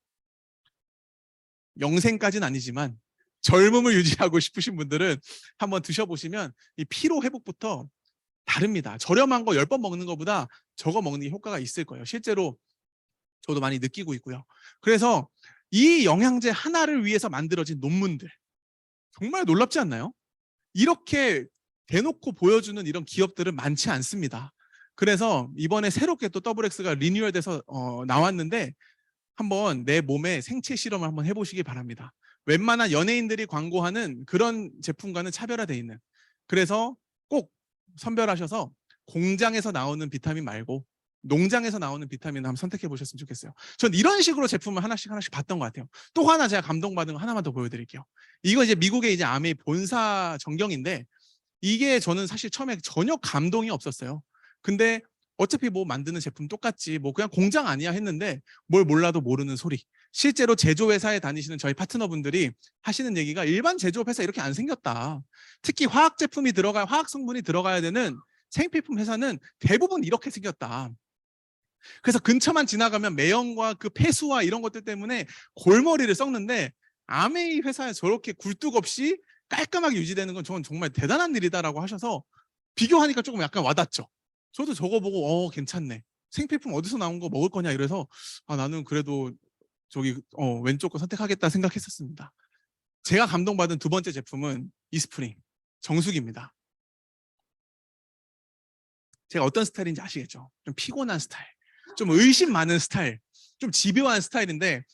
영생까지는 아니지만 젊음을 유지하고 싶으신 분들은 한번 드셔보시면 이 피로 회복부터 다릅니다. 저렴한 거 10번 먹는 것보다 저거 먹는 게 효과가 있을 거예요. 실제로 저도 많이 느끼고 있고요. 그래서 이 영양제 하나를 위해서 만들어진 논문들 정말 놀랍지 않나요? 이렇게 대놓고 보여주는 이런 기업들은 많지 않습니다. 그래서 이번에 새롭게 또 더블엑스가 리뉴얼돼서 나왔는데 한번 내 몸에 생체 실험을 한번 해보시기 바랍니다. 웬만한 연예인들이 광고하는 그런 제품과는 차별화되어 있는. 그래서 꼭 선별하셔서 공장에서 나오는 비타민 말고 농장에서 나오는 비타민을 한번 선택해 보셨으면 좋겠어요. 전 이런 식으로 제품을 하나씩 봤던 것 같아요. 또 하나 제가 감동받은 거 하나만 더 보여드릴게요. 이거 이제 미국의 이제 아메이 본사 전경인데 이게 저는 사실 처음에 전혀 감동이 없었어요. 근데 어차피 뭐 만드는 제품 똑같지 뭐 그냥 공장 아니야 했는데 뭘 몰라도 모르는 소리. 실제로 제조회사에 다니시는 저희 파트너분들이 하시는 얘기가 일반 제조업 회사 이렇게 안 생겼다. 특히 화학 제품이 들어가야, 화학 성분이 들어가야 되는 생필품 회사는 대부분 이렇게 생겼다. 그래서 근처만 지나가면 매연과 그 폐수와 이런 것들 때문에 골머리를 썩는데 아메이 회사에 저렇게 굴뚝 없이 깔끔하게 유지되는 건 저는 정말 대단한 일이다라고 하셔서 비교하니까 조금 약간 와닿죠. 저도 저거 보고 괜찮네. 생필품 어디서 나온 거 먹을 거냐 이래서 나는 그래도 저기 왼쪽 거 선택하겠다 생각했었습니다. 제가 감동받은 두 번째 제품은 이스프링 정수기입니다. 제가 어떤 스타일인지 아시겠죠? 좀 피곤한 스타일, 좀 의심 많은 스타일, 좀 집요한 스타일인데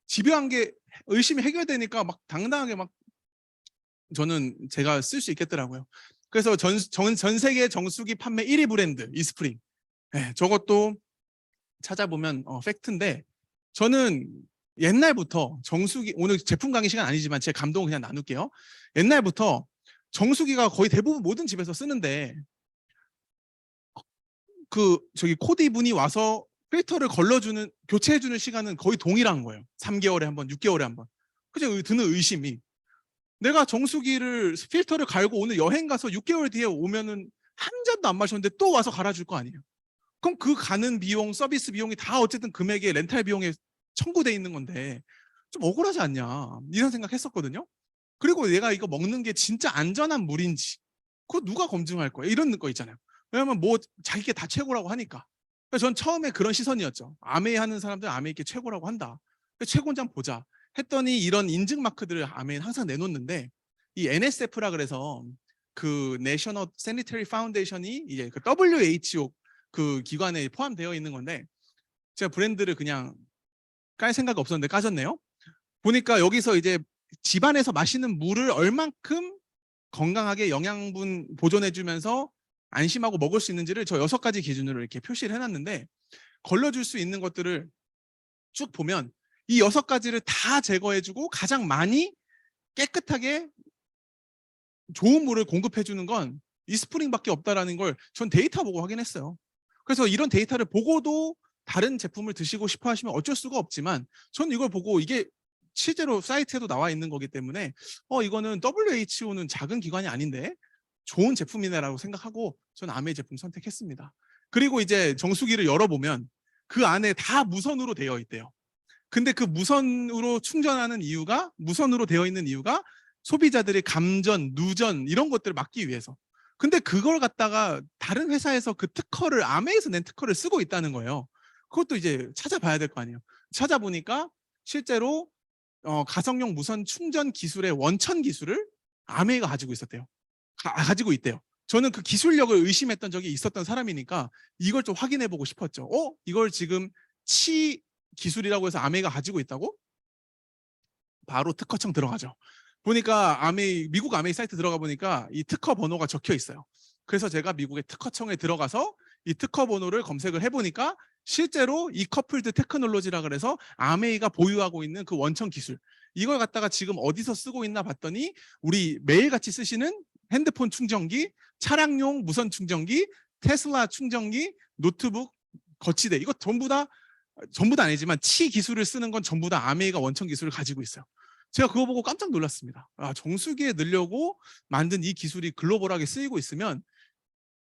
집요한 게 의심이 해결되니까 막 당당하게 막 저는 제가 쓸 수 있겠더라고요. 그래서 전 세계 정수기 판매 1위 브랜드 이스프링. 네, 저것도 찾아보면 팩트인데 저는 옛날부터 정수기, 오늘 제품 강의 시간 아니지만 제 감동을 그냥 나눌게요. 옛날부터 정수기가 거의 대부분 모든 집에서 쓰는데 저기 코디 분이 와서 필터를 걸러주는, 교체해주는 시간은 거의 동일한 거예요. 3개월에 한 번, 6개월에 한 번. 그죠? 드는 의심이. 내가 정수기를 필터를 갈고 오늘 여행 가서 6개월 뒤에 오면은 한 잔도 안 마셨는데 또 와서 갈아줄 거 아니에요. 그럼 그 가는 비용, 서비스 비용이 다 어쨌든 금액에 렌탈 비용에 청구돼 있는 건데 좀 억울하지 않냐 이런 생각했었거든요. 그리고 내가 이거 먹는 게 진짜 안전한 물인지 그거 누가 검증할 거야 이런 거 있잖아요. 왜냐면 뭐 자기게 다 최고라고 하니까. 그래서 전 처음에 그런 시선이었죠. 아메이 하는 사람들 아메이 게 최고라고 한다. 최고인지 한번 보자 했더니 이런 인증 마크들을 아메이는 항상 내놓는데 이 NSF라 그래서 그 내셔널 세니터리 파운데이션이 이제 그 WHO 그 기관에 포함되어 있는 건데 제가 브랜드를 그냥 깔 생각 없었는데 까졌네요. 보니까 여기서 이제 집안에서 마시는 물을 얼만큼 건강하게 영양분 보존해주면서 안심하고 먹을 수 있는지를 저 6가지 기준으로 이렇게 표시를 해놨는데 걸러줄 수 있는 것들을 쭉 보면 이 6가지를 다 제거해주고 가장 많이 깨끗하게 좋은 물을 공급해주는 건 이스프링밖에 없다라는 걸 전 데이터 보고 확인했어요. 그래서 이런 데이터를 보고도 다른 제품을 드시고 싶어 하시면 어쩔 수가 없지만 저는 이걸 보고 이게 실제로 사이트에도 나와 있는 거기 때문에 이거는 WHO는 작은 기관이 아닌데 좋은 제품이네라고 생각하고 저는 아메이 제품 선택했습니다. 그리고 이제 정수기를 열어보면 그 안에 다 무선으로 되어 있대요. 근데 그 무선으로 충전하는 이유가, 무선으로 되어 있는 이유가 소비자들의 감전, 누전 이런 것들을 막기 위해서. 근데 그걸 갖다가 다른 회사에서 그 특허를, 아메에서 낸 특허를 쓰고 있다는 거예요. 그것도 이제 찾아봐야 될 거 아니에요. 찾아보니까 실제로 가정용 무선 충전 기술의 원천 기술을 아메이가 가지고 있었대요. 가지고 있대요. 저는 그 기술력을 의심했던 적이 있었던 사람이니까 이걸 좀 확인해보고 싶었죠. 이걸 지금 치 기술이라고 해서 아메이가 가지고 있다고? 바로 특허청 들어가죠. 보니까 미국 아메이 사이트 들어가 보니까 이 특허 번호가 적혀 있어요. 그래서 제가 미국의 특허청에 들어가서 이 특허 번호를 검색을 해보니까 실제로 이 커플드 테크놀로지라 그래서 아메이가 보유하고 있는 그 원천 기술, 이걸 갖다가 지금 어디서 쓰고 있나 봤더니 우리 매일같이 쓰시는 핸드폰 충전기, 차량용 무선 충전기, 테슬라 충전기, 노트북, 거치대, 이거 전부 다 아니지만 치 기술을 쓰는 건 전부 다 아메이가 원천 기술을 가지고 있어요. 제가 그거 보고 깜짝 놀랐습니다. 정수기에 넣으려고 만든 이 기술이 글로벌하게 쓰이고 있으면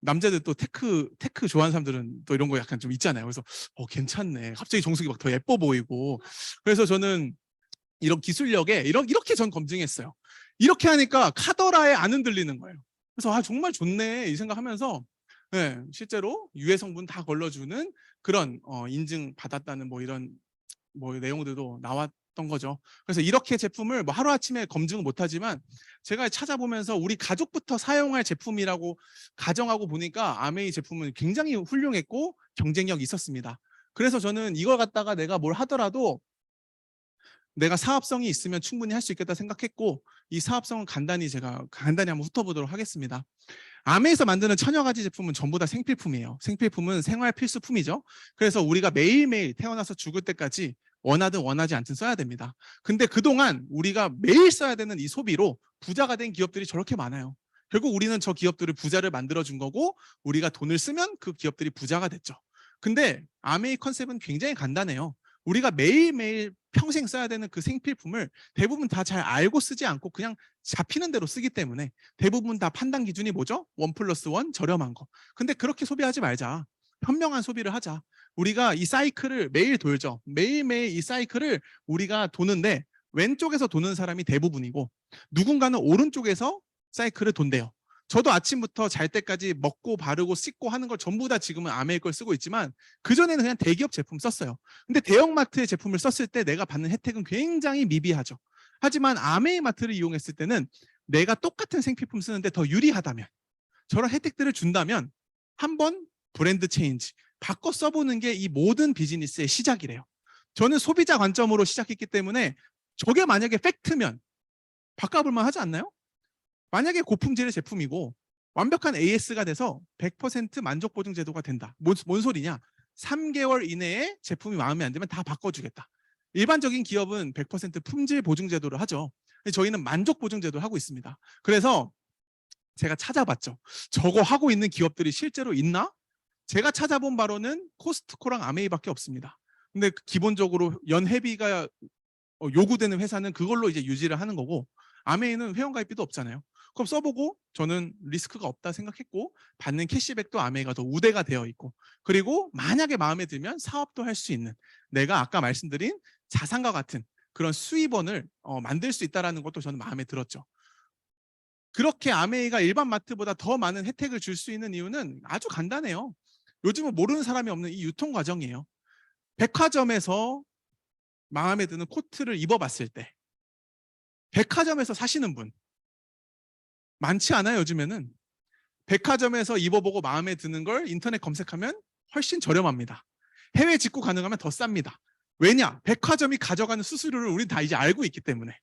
남자들 또 테크 좋아하는 사람들은 또 이런 거 약간 좀 있잖아요. 그래서 괜찮네. 갑자기 정수기 막 더 예뻐 보이고. 그래서 저는 이런 기술력에 이렇게 전 검증했어요. 이렇게 하니까 카더라에 안 흔들리는 거예요. 그래서 정말 좋네 이 생각하면서 실제로 유해 성분 다 걸러주는 그런 인증 받았다는 이런 내용들도 나왔던 거죠. 그래서 이렇게 제품을 하루아침에 검증은 못하지만 제가 찾아보면서 우리 가족부터 사용할 제품이라고 가정하고 보니까 아메이 제품은 굉장히 훌륭했고 경쟁력이 있었습니다. 그래서 저는 이걸 갖다가 내가 뭘 하더라도 내가 사업성이 있으면 충분히 할 수 있겠다 생각했고 이 사업성은 간단히 한번 훑어보도록 하겠습니다. 아메에서 만드는 천여 가지 제품은 전부 다 생필품이에요. 생필품은 생활 필수품이죠. 그래서 우리가 매일매일 태어나서 죽을 때까지 원하든 원하지 않든 써야 됩니다. 근데 그동안 우리가 매일 써야 되는 이 소비로 부자가 된 기업들이 저렇게 많아요. 결국 우리는 저 기업들을 부자를 만들어준 거고 우리가 돈을 쓰면 그 기업들이 부자가 됐죠. 근데 아메이 컨셉은 굉장히 간단해요. 우리가 매일매일 평생 써야 되는 그 생필품을 대부분 다 잘 알고 쓰지 않고 그냥 잡히는 대로 쓰기 때문에 대부분 다 판단 기준이 뭐죠? 1+1 저렴한 거. 근데 그렇게 소비하지 말자. 현명한 소비를 하자. 우리가 이 사이클을 매일 돌죠. 매일매일 이 사이클을 우리가 도는데 왼쪽에서 도는 사람이 대부분이고 누군가는 오른쪽에서 사이클을 돈대요. 저도 아침부터 잘 때까지 먹고 바르고 씻고 하는 걸 전부 다 지금은 아메이 걸 쓰고 있지만 그전에는 그냥 대기업 제품 썼어요. 근데 대형마트의 제품을 썼을 때 내가 받는 혜택은 굉장히 미비하죠. 하지만 아메이 마트를 이용했을 때는 내가 똑같은 생필품 쓰는데 더 유리하다면, 저런 혜택들을 준다면 한번 브랜드 체인지, 바꿔 써보는 게 이 모든 비즈니스의 시작이래요. 저는 소비자 관점으로 시작했기 때문에 저게 만약에 팩트면 바꿔볼만 하지 않나요? 만약에 고품질의 제품이고 완벽한 AS가 돼서 100% 만족 보증 제도가 된다. 뭔 소리냐? 3개월 이내에 제품이 마음에 안 들면 다 바꿔주겠다. 일반적인 기업은 100% 품질 보증 제도를 하죠. 저희는 만족 보증 제도를 하고 있습니다. 그래서 제가 찾아봤죠. 저거 하고 있는 기업들이 실제로 있나? 제가 찾아본 바로는 코스트코랑 아메이밖에 없습니다. 근데 기본적으로 연회비가 요구되는 회사는 그걸로 이제 유지를 하는 거고 아메이는 회원가입비도 없잖아요. 그럼 써보고 저는 리스크가 없다 생각했고 받는 캐시백도 아메이가 더 우대가 되어 있고 그리고 만약에 마음에 들면 사업도 할 수 있는 내가 아까 말씀드린 자산과 같은 그런 수입원을 만들 수 있다는 것도 저는 마음에 들었죠. 그렇게 아메이가 일반 마트보다 더 많은 혜택을 줄 수 있는 이유는 아주 간단해요. 요즘은 모르는 사람이 없는 이 유통 과정이에요. 백화점에서 마음에 드는 코트를 입어봤을 때 백화점에서 사시는 분 많지 않아요. 요즘에는 백화점에서 입어보고 마음에 드는 걸 인터넷 검색하면 훨씬 저렴합니다. 해외 직구 가능하면 더 쌉니다. 왜냐? 백화점이 가져가는 수수료를 우리 다 이제 알고 있기 때문에.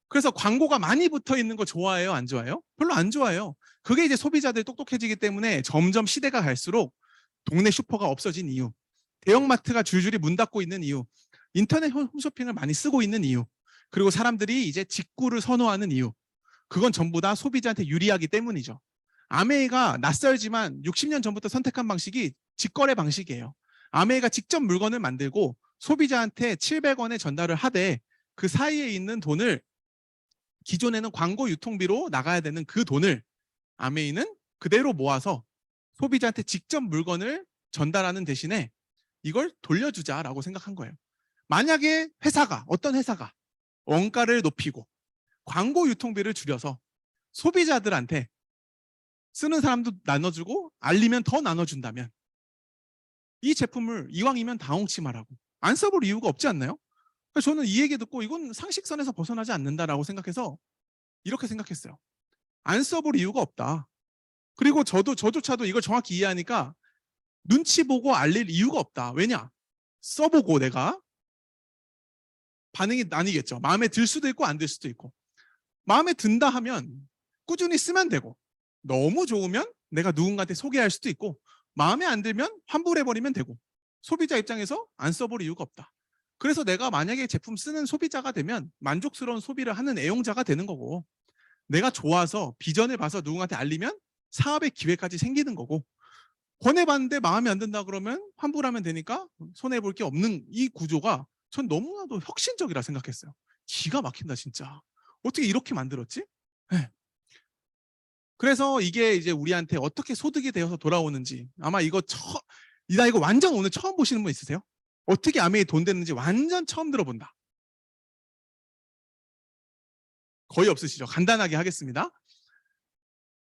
그래서 광고가 많이 붙어 있는 거 좋아해요? 안 좋아해요? 별로 안 좋아해요. 그게 이제 소비자들이 똑똑해지기 때문에 점점 시대가 갈수록 동네 슈퍼가 없어진 이유, 대형마트가 줄줄이 문 닫고 있는 이유, 인터넷 홈쇼핑을 많이 쓰고 있는 이유, 그리고 사람들이 이제 직구를 선호하는 이유, 그건 전부 다 소비자한테 유리하기 때문이죠. 아메이가 낯설지만 60년 전부터 선택한 방식이 직거래 방식이에요. 아메이가 직접 물건을 만들고 소비자한테 700원에 전달을 하되 그 사이에 있는 돈을 기존에는 광고 유통비로 나가야 되는 그 돈을 아메이는 그대로 모아서 소비자한테 직접 물건을 전달하는 대신에 이걸 돌려주자라고 생각한 거예요. 만약에 어떤 회사가 원가를 높이고 광고 유통비를 줄여서 소비자들한테 쓰는 사람도 나눠주고 알리면 더 나눠준다면 이 제품을 이왕이면 다홍치마라고 안 써볼 이유가 없지 않나요? 저는 이 얘기 듣고 이건 상식선에서 벗어나지 않는다라고 생각해서 이렇게 생각했어요. 안 써볼 이유가 없다. 그리고 저조차도 이걸 정확히 이해하니까 눈치 보고 알릴 이유가 없다. 왜냐? 써보고 내가 반응이 나뉘겠죠. 마음에 들 수도 있고 안 들 수도 있고. 마음에 든다 하면 꾸준히 쓰면 되고 너무 좋으면 내가 누군가한테 소개할 수도 있고 마음에 안 들면 환불해버리면 되고 소비자 입장에서 안 써볼 이유가 없다. 그래서 내가 만약에 제품 쓰는 소비자가 되면 만족스러운 소비를 하는 애용자가 되는 거고 내가 좋아서 비전을 봐서 누군가한테 알리면 사업의 기회까지 생기는 거고 권해봤는데 마음에 안 든다 그러면 환불하면 되니까 손해볼 게 없는 이 구조가 전 너무나도 혁신적이라 생각했어요. 기가 막힌다 진짜. 어떻게 이렇게 만들었지? 네. 그래서 이게 이제 우리한테 어떻게 소득이 되어서 돌아오는지 아마 나 이거 완전 오늘 처음 보시는 분 있으세요? 어떻게 아메이 돈 되는지 완전 처음 들어본다. 거의 없으시죠? 간단하게 하겠습니다.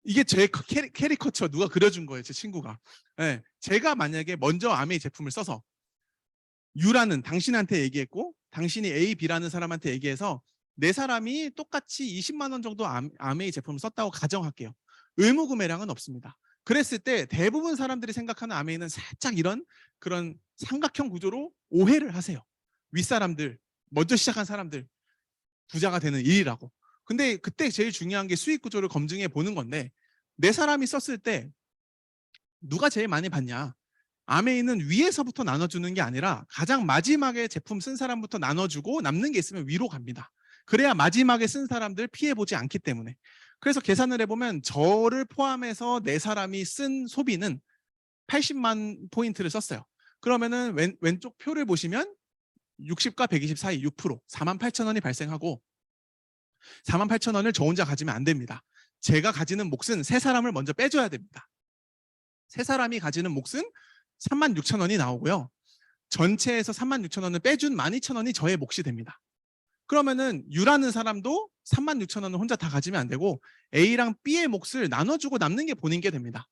이게 제 캐리커처 누가 그려준 거예요. 제 친구가. 네. 제가 만약에 먼저 아메이 제품을 써서 U라는 당신한테 얘기했고 당신이 A, B라는 사람한테 얘기해서 네 사람이 똑같이 20만 원 정도 아메이 제품을 썼다고 가정할게요. 의무 구매량은 없습니다. 그랬을 때 대부분 사람들이 생각하는 아메이는 살짝 이런 그런 삼각형 구조로 오해를 하세요. 윗사람들, 먼저 시작한 사람들 부자가 되는 일이라고. 근데 그때 제일 중요한 게 수익 구조를 검증해 보는 건데 네 사람이 썼을 때 누가 제일 많이 받냐? 아메이는 위에서부터 나눠주는 게 아니라 가장 마지막에 제품 쓴 사람부터 나눠주고 남는 게 있으면 위로 갑니다. 그래야 마지막에 쓴 사람들 피해보지 않기 때문에. 그래서 계산을 해보면 저를 포함해서 네 사람이 쓴 소비는 80만 포인트를 썼어요. 그러면은 왼쪽 표를 보시면 60과 120 사이 6%, 48,000원이 발생하고 48,000원을 저 혼자 가지면 안 됩니다. 제가 가지는 몫은 세 사람을 먼저 빼줘야 됩니다. 세 사람이 가지는 몫은 36,000원이 나오고요. 전체에서 36,000원을 빼준 12,000원이 저의 몫이 됩니다. 그러면은 U라는 사람도 36,000원을 혼자 다 가지면 안 되고 A랑 B의 몫을 나눠주고 남는 게 본인 게 됩니다.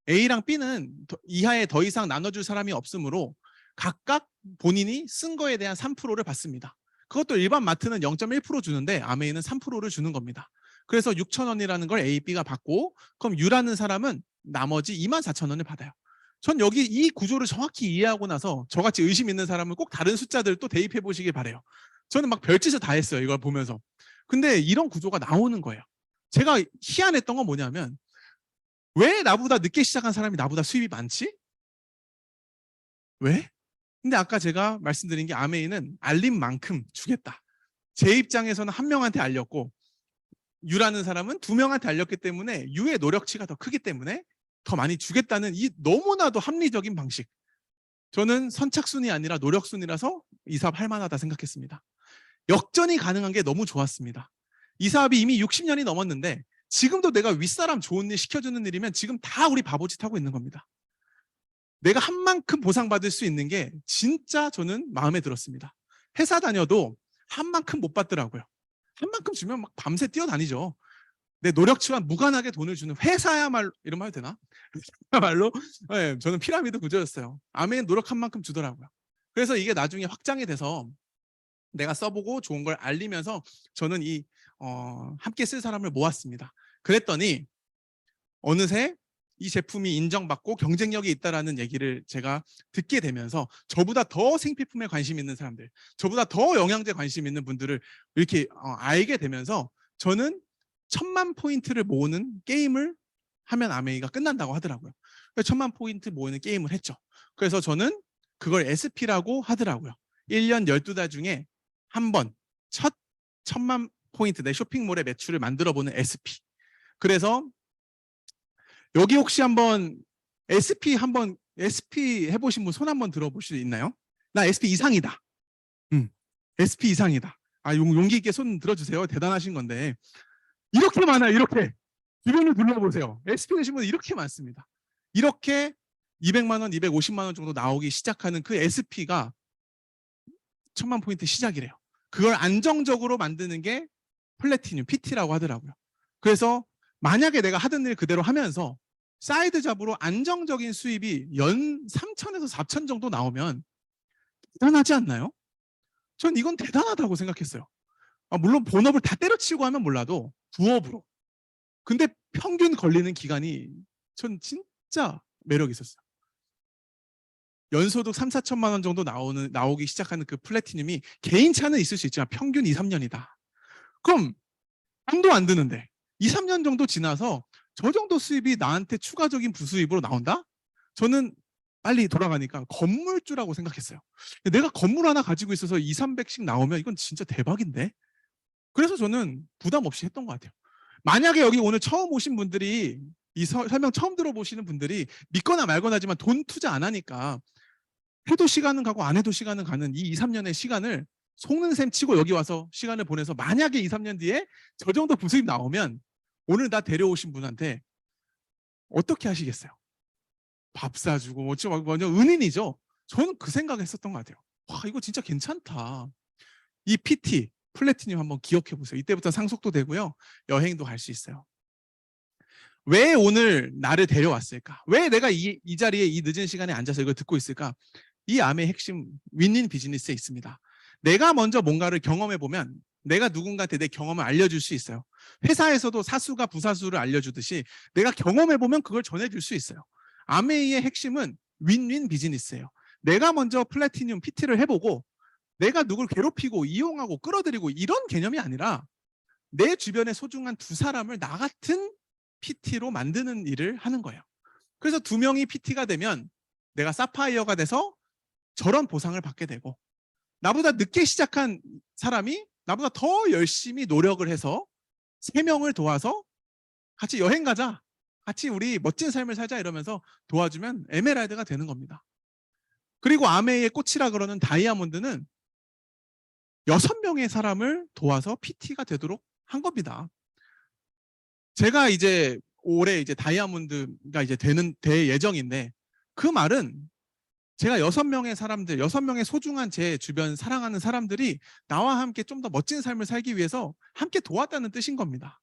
A랑 B는 이하에 더 이상 나눠줄 사람이 없으므로 각각 본인이 쓴 거에 대한 3%를 받습니다. 그것도 일반 마트는 0.1% 주는데 아메이는 3%를 주는 겁니다. 그래서 6,000원이라는 걸 A, B가 받고 그럼 U라는 사람은 나머지 24,000원을 받아요. 전 여기 이 구조를 정확히 이해하고 나서 저같이 의심 있는 사람은 꼭 다른 숫자들 또 대입해 보시길 바래요. 저는 막 별짓을 다 했어요. 이걸 보면서. 근데 이런 구조가 나오는 거예요. 제가 희한했던 건 뭐냐면 왜 나보다 늦게 시작한 사람이 나보다 수입이 많지? 왜? 근데 아까 제가 말씀드린 게 아메이는 알린 만큼 주겠다. 제 입장에서는 한 명한테 알렸고 U라는 사람은 두 명한테 알렸기 때문에 U의 노력치가 더 크기 때문에 더 많이 주겠다는 이 너무나도 합리적인 방식. 저는 선착순이 아니라 노력순이라서 이 사업 할 만하다 생각했습니다. 역전이 가능한 게 너무 좋았습니다. 이 사업이 이미 60년이 넘었는데 지금도 내가 윗사람 좋은 일 시켜주는 일이면 지금 다 우리 바보짓 하고 있는 겁니다. 내가 한 만큼 보상받을 수 있는 게 진짜 저는 마음에 들었습니다. 회사 다녀도 한 만큼 못 받더라고요. 한 만큼 주면 막 밤새 뛰어다니죠. 내 노력치와 무관하게 돈을 주는 회사야말로, 이런 말 해도 되나? 회사야말로 네, 저는 피라미드 구조였어요. 아멘 노력한 만큼 주더라고요. 그래서 이게 나중에 확장이 돼서 내가 써보고 좋은 걸 알리면서 저는 함께 쓸 사람을 모았습니다. 그랬더니 어느새 이 제품이 인정받고 경쟁력이 있다라는 얘기를 제가 듣게 되면서 저보다 더 생필품에 관심 있는 사람들, 저보다 더 영양제 관심 있는 분들을 이렇게 알게 되면서 저는 1,000만 포인트를 모으는 게임을 하면 아메이가 끝난다고 하더라고요. 1,000만 포인트 모으는 게임을 했죠. 그래서 저는 그걸 SP라고 하더라고요. 1년 12달 중에 한 번 첫 1,000만 포인트 내 쇼핑몰의 매출을 만들어보는 SP. 그래서 여기 혹시 한번 SP 해보신 분 손 한번 들어볼 수 있나요? 나 SP 이상이다. SP 이상이다. 용기 있게 손 들어주세요. 대단하신 건데. 이렇게 많아요. 이렇게. 주변을 둘러보세요. SP 되신 분들 이렇게 많습니다. 이렇게 200만 원, 250만 원 정도 나오기 시작하는 그 SP가 1,000만 포인트 시작이래요. 그걸 안정적으로 만드는 게 플래티늄, PT라고 하더라고요. 그래서 만약에 내가 하던 일 그대로 하면서 사이드 잡으로 안정적인 수입이 연 3,000에서 4,000 정도 나오면 대단하지 않나요? 전 이건 대단하다고 생각했어요. 물론 본업을 다 때려치우고 하면 몰라도 부업으로. 근데 평균 걸리는 기간이 전 진짜 매력 있었어요. 연소득 3, 4천만 원 정도 나오기 시작하는 그 플래티늄이 개인차는 있을 수 있지만 평균 2, 3년이다. 그럼 돈도 안 드는데 2, 3년 정도 지나서 저 정도 수입이 나한테 추가적인 부수입으로 나온다? 저는 빨리 돌아가니까 건물주라고 생각했어요. 내가 건물 하나 가지고 있어서 2, 300씩 나오면 이건 진짜 대박인데? 그래서 저는 부담 없이 했던 것 같아요. 만약에 여기 오늘 처음 오신 분들이 이 설명 처음 들어보시는 분들이 믿거나 말거나 하지만 돈 투자 안 하니까 해도 시간은 가고 안 해도 시간은 가는 이 2, 3년의 시간을 속는 셈 치고 여기 와서 시간을 보내서 만약에 2, 3년 뒤에 저 정도 부수입 나오면 오늘 나 데려오신 분한테 어떻게 하시겠어요? 밥 사주고 완전 은인이죠. 저는 그 생각했었던 것 같아요. 와, 이거 진짜 괜찮다. 이 PT 플래티늄 한번 기억해 보세요. 이때부터 상속도 되고요. 여행도 갈 수 있어요. 왜 오늘 나를 데려왔을까? 왜 내가 이 자리에 이 늦은 시간에 앉아서 이걸 듣고 있을까? 이 암의 핵심 윈윈 비즈니스에 있습니다. 내가 먼저 뭔가를 경험해 보면 내가 누군가한테 내 경험을 알려줄 수 있어요. 회사에서도 사수가 부사수를 알려주듯이 내가 경험해 보면 그걸 전해줄 수 있어요. 아메이의 핵심은 윈윈 비즈니스예요. 내가 먼저 플래티늄 PT를 해보고 내가 누굴 괴롭히고 이용하고 끌어들이고 이런 개념이 아니라 내 주변에 소중한 두 사람을 나 같은 PT로 만드는 일을 하는 거예요. 그래서 두 명이 PT가 되면 내가 사파이어가 돼서 저런 보상을 받게 되고 나보다 늦게 시작한 사람이 나보다 더 열심히 노력을 해서 3명을 도와서 같이 여행 가자. 같이 우리 멋진 삶을 살자 이러면서 도와주면 에메랄드가 되는 겁니다. 그리고 아메이의 꽃이라 그러는 다이아몬드는 6명의 사람을 도와서 PT가 되도록 한 겁니다. 제가 이제 올해 이제 다이아몬드가 이제 될 예정인데, 그 말은 제가 6명의 사람들, 6명의 소중한 제 주변 사랑하는 사람들이 나와 함께 좀 더 멋진 삶을 살기 위해서 함께 도왔다는 뜻인 겁니다.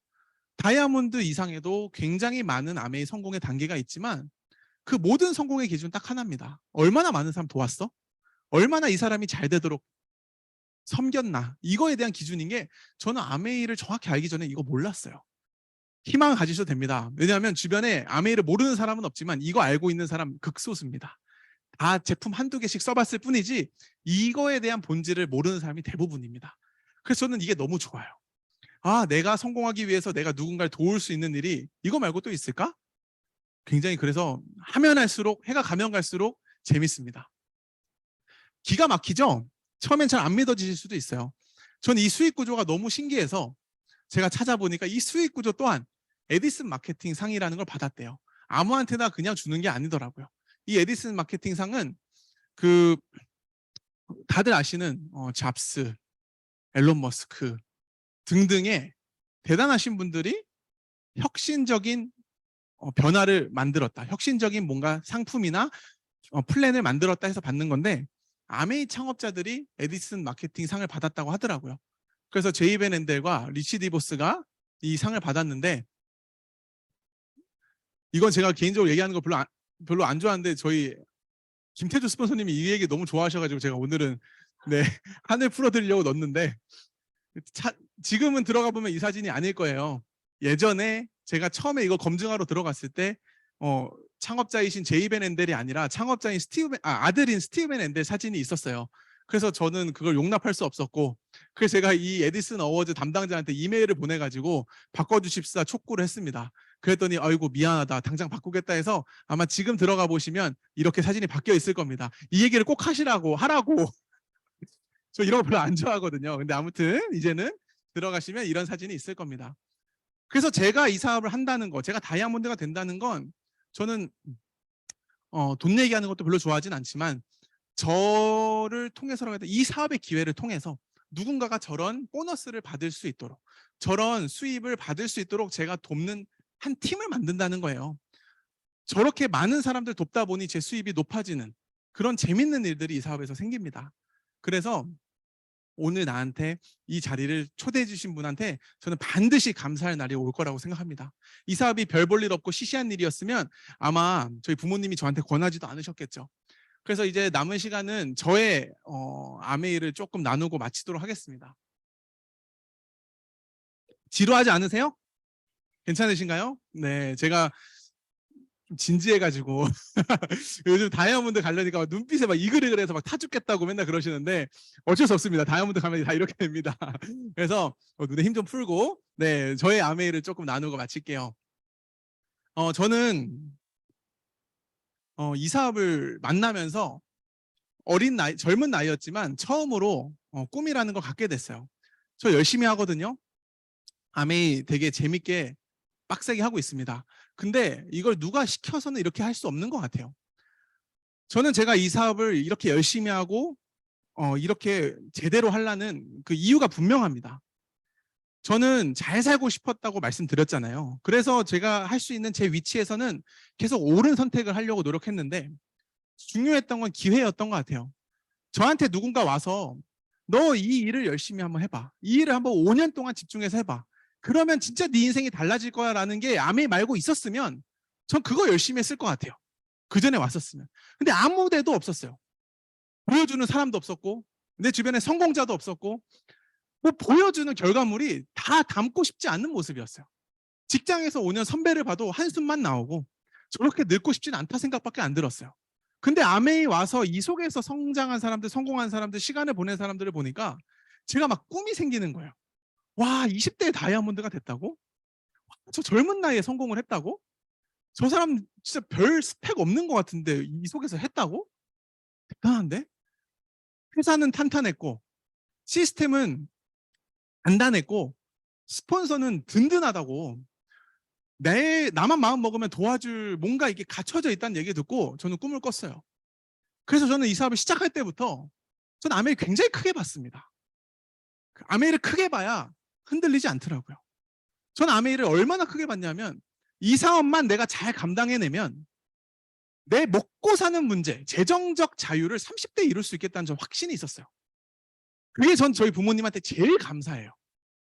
다이아몬드 이상에도 굉장히 많은 아메이 성공의 단계가 있지만 그 모든 성공의 기준 딱 하나입니다. 얼마나 많은 사람 도왔어? 얼마나 이 사람이 잘 되도록 섬겼나? 이거에 대한 기준인 게, 저는 아메이를 정확히 알기 전에 이거 몰랐어요. 희망을 가지셔도 됩니다. 왜냐하면 주변에 아메이를 모르는 사람은 없지만 이거 알고 있는 사람 극소수입니다. 다 제품 한두 개씩 써봤을 뿐이지 이거에 대한 본질을 모르는 사람이 대부분입니다. 그래서 저는 이게 너무 좋아요. 아, 내가 성공하기 위해서 내가 누군가를 도울 수 있는 일이 이거 말고 또 있을까? 굉장히, 그래서 하면 할수록, 해가 가면 갈수록 재밌습니다. 기가 막히죠? 처음엔 잘 안 믿어지실 수도 있어요. 저는 이 수익 구조가 너무 신기해서 제가 찾아보니까 이 수익 구조 또한 에디슨 마케팅 상이라는 걸 받았대요. 아무한테나 그냥 주는 게 아니더라고요. 이 에디슨 마케팅 상은 그 다들 아시는 잡스, 앨런 머스크 등등의 대단하신 분들이 혁신적인 변화를 만들었다, 혁신적인 뭔가 상품이나 플랜을 만들었다 해서 받는 건데, 아메이 창업자들이 에디슨 마케팅 상을 받았다고 하더라고요. 그래서 제이 벤 앤델과 리치 디보스가 이 상을 받았는데, 이건 제가 개인적으로 얘기하는 거 별로 안 좋아하는데 저희 김태주 스폰서님이 이 얘기 너무 좋아하셔가지고 제가 오늘은 네 한을 풀어드리려고 넣었는데, 지금은 들어가 보면 이 사진이 아닐 거예요. 예전에 제가 처음에 이거 검증하러 들어갔을 때 창업자이신 제이 벤 앤델이 아니라 창업자인 아들인 스티브 벤 앤델 사진이 있었어요. 그래서 저는 그걸 용납할 수 없었고, 그래서 제가 이 에디슨 어워즈 담당자한테 이메일을 보내가지고 바꿔주십사 촉구를 했습니다. 그랬더니 아이고 미안하다, 당장 바꾸겠다 해서 아마 지금 들어가 보시면 이렇게 사진이 바뀌어 있을 겁니다. 이 얘기를 꼭 하라고 저 이런 거 별로 안 좋아하거든요. 근데 아무튼 이제는 들어가시면 이런 사진이 있을 겁니다. 그래서 제가 이 사업을 한다는 거, 제가 다이아몬드가 된다는 건, 저는 돈 얘기하는 것도 별로 좋아하진 않지만 저를 통해서라도 이 사업의 기회를 통해서 누군가가 저런 보너스를 받을 수 있도록, 저런 수입을 받을 수 있도록 제가 돕는 한 팀을 만든다는 거예요. 저렇게 많은 사람들 돕다 보니 제 수입이 높아지는 그런 재밌는 일들이 이 사업에서 생깁니다. 그래서 오늘 나한테 이 자리를 초대해 주신 분한테 저는 반드시 감사할 날이 올 거라고 생각합니다. 이 사업이 별 볼 일 없고 시시한 일이었으면 아마 저희 부모님이 저한테 권하지도 않으셨겠죠. 그래서 이제 남은 시간은 저의 아메이를 조금 나누고 마치도록 하겠습니다. 지루하지 않으세요? 괜찮으신가요? 네, 제가 좀 진지해가지고 요즘 다이아몬드 가려니까 눈빛에 막 이글이글해서 막 타 죽겠다고 맨날 그러시는데 어쩔 수 없습니다. 다이아몬드 가면 다 이렇게 됩니다. 그래서 눈에 힘 좀 풀고 네, 저의 아메이를 조금 나누고 마칠게요. 저는 이 사업을 만나면서 젊은 나이였지만 처음으로 꿈이라는 걸 갖게 됐어요. 저 열심히 하거든요. 아메이 되게 재밌게 빡세게 하고 있습니다. 근데 이걸 누가 시켜서는 이렇게 할 수 없는 것 같아요. 저는 제가 이 사업을 이렇게 열심히 하고 이렇게 제대로 하려는 그 이유가 분명합니다. 저는 잘 살고 싶었다고 말씀드렸잖아요. 그래서 제가 할 수 있는 제 위치에서는 계속 옳은 선택을 하려고 노력했는데, 중요했던 건 기회였던 것 같아요. 저한테 누군가 와서 너 이 일을 열심히 한번 해봐, 이 일을 한번 5년 동안 집중해서 해봐, 그러면 진짜 네 인생이 달라질 거야 라는 게 아메이 말고 있었으면 전 그거 열심히 했을 것 같아요. 그 전에 왔었으면. 근데 아무 데도 없었어요. 보여주는 사람도 없었고 내 주변에 성공자도 없었고, 뭐 보여주는 결과물이 다 담고 싶지 않는 모습이었어요. 직장에서 5년 선배를 봐도 한숨만 나오고 저렇게 늙고 싶진 않다 생각밖에 안 들었어요. 근데 아메이 와서 이 속에서 성장한 사람들, 성공한 사람들, 시간을 보낸 사람들을 보니까 제가 막 꿈이 생기는 거예요. 와, 20대에 다이아몬드가 됐다고? 저 젊은 나이에 성공을 했다고? 저 사람 진짜 별 스펙 없는 것 같은데 이 속에서 했다고? 대단한데? 회사는 탄탄했고 시스템은 단단했고 스폰서는 든든하다고, 나만 마음 먹으면 도와줄 뭔가 이게 갖춰져 있다는 얘기 듣고 저는 꿈을 꿨어요. 그래서 저는 이 사업을 시작할 때부터 저는 아메이 굉장히 크게 봤습니다. 아메이를 크게 봐야 흔들리지 않더라고요. 전 아메이를 얼마나 크게 봤냐면 이 사업만 내가 잘 감당해내면 내 먹고 사는 문제, 재정적 자유를 30대 이룰 수 있겠다는 저 확신이 있었어요. 그게 전 저희 부모님한테 제일 감사해요.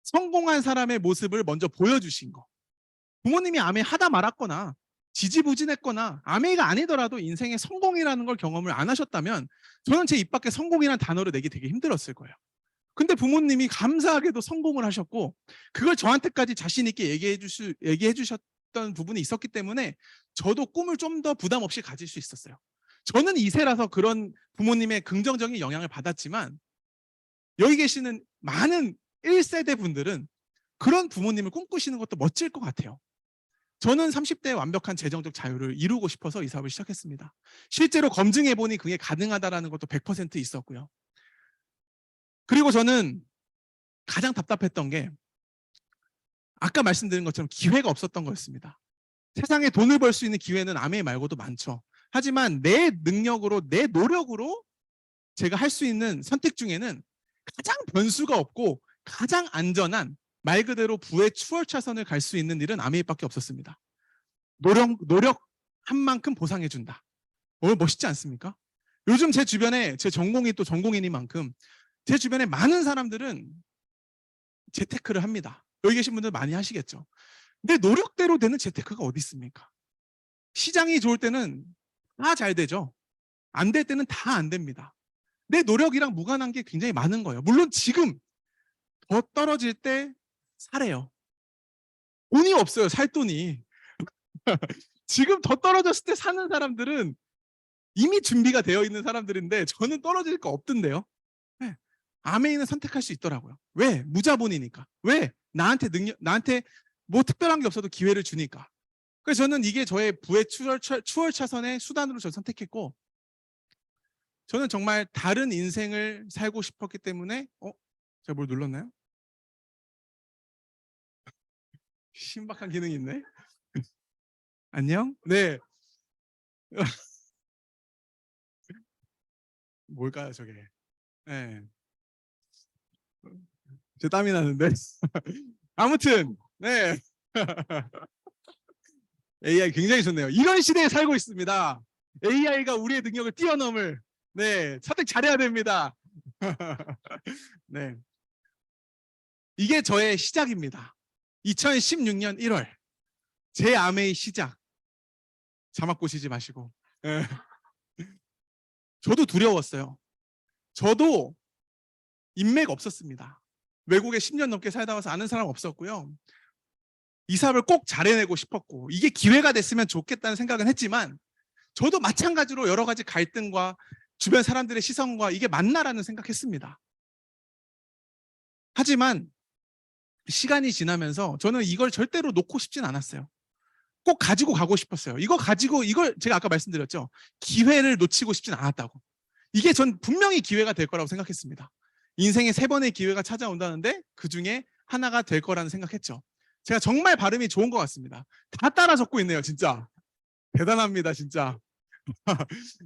성공한 사람의 모습을 먼저 보여주신 거. 부모님이 아메이 하다 말았거나 지지부진했거나 아메이가 아니더라도 인생의 성공이라는 걸 경험을 안 하셨다면 저는 제 입 밖에 성공이라는 단어를 내기 되게 힘들었을 거예요. 근데 부모님이 감사하게도 성공을 하셨고 그걸 저한테까지 자신 있게 얘기해 주셨던 부분이 있었기 때문에 저도 꿈을 좀 더 부담 없이 가질 수 있었어요. 저는 2세라서 그런 부모님의 긍정적인 영향을 받았지만 여기 계시는 많은 1세대 분들은 그런 부모님을 꿈꾸시는 것도 멋질 것 같아요. 저는 30대에 완벽한 재정적 자유를 이루고 싶어서 이 사업을 시작했습니다. 실제로 검증해보니 그게 가능하다는 것도 100% 있었고요. 그리고 저는 가장 답답했던 게 아까 말씀드린 것처럼 기회가 없었던 거였습니다. 세상에 돈을 벌 수 있는 기회는 아메이 말고도 많죠. 하지만 내 능력으로, 내 노력으로 제가 할 수 있는 선택 중에는 가장 변수가 없고 가장 안전한 말 그대로 부의 추월차선을 갈 수 있는 일은 아메이밖에 없었습니다. 노력한 만큼 보상해준다. 멋있지 않습니까? 요즘 제 주변에 제 전공이 또 전공인이만큼 제 주변에 많은 사람들은 재테크를 합니다. 여기 계신 분들 많이 하시겠죠. 근데 노력대로 되는 재테크가 어디 있습니까? 시장이 좋을 때는 다 잘 되죠. 안 될 때는 다 안 됩니다. 내 노력이랑 무관한 게 굉장히 많은 거예요. 물론 지금 더 떨어질 때 사래요. 돈이 없어요. 살 돈이. 지금 더 떨어졌을 때 사는 사람들은 이미 준비가 되어 있는 사람들인데 저는 떨어질 거 없던데요. 네. 아메이는 선택할 수 있더라고요. 왜? 무자본이니까. 왜? 나한테 뭐 특별한 게 없어도 기회를 주니까. 그래서 저는 이게 저의 부의 추월 차선의 수단으로 저를 선택했고 저는 정말 다른 인생을 살고 싶었기 때문에 제가 뭘 눌렀나요? 신박한 기능이 있네. 안녕? 네. 뭘까요, 저게? 네. 제 땀이 나는데. 아무튼, 네. AI 굉장히 좋네요. 이런 시대에 살고 있습니다. AI가 우리의 능력을 뛰어넘을, 네, 선택 잘해야 됩니다. 네. 이게 저의 시작입니다. 2016년 1월. 제 아메이 시작. 자막 보시지 마시고. 네. 저도 두려웠어요. 저도 인맥 없었습니다. 외국에 10년 넘게 살다 와서 아는 사람 없었고요. 이 사업을 꼭 잘해내고 싶었고 이게 기회가 됐으면 좋겠다는 생각은 했지만 저도 마찬가지로 여러 가지 갈등과 주변 사람들의 시선과 이게 맞나라는 생각했습니다. 하지만 시간이 지나면서 저는 이걸 절대로 놓고 싶진 않았어요. 꼭 가지고 가고 싶었어요. 이걸 제가 아까 말씀드렸죠. 기회를 놓치고 싶진 않았다고. 이게 전 분명히 기회가 될 거라고 생각했습니다. 인생에 3번의 기회가 찾아온다는데 그중에 하나가 될 거라는 생각했죠. 제가 정말 발음이 좋은 것 같습니다. 다 따라 적고 있네요, 진짜. 대단합니다, 진짜.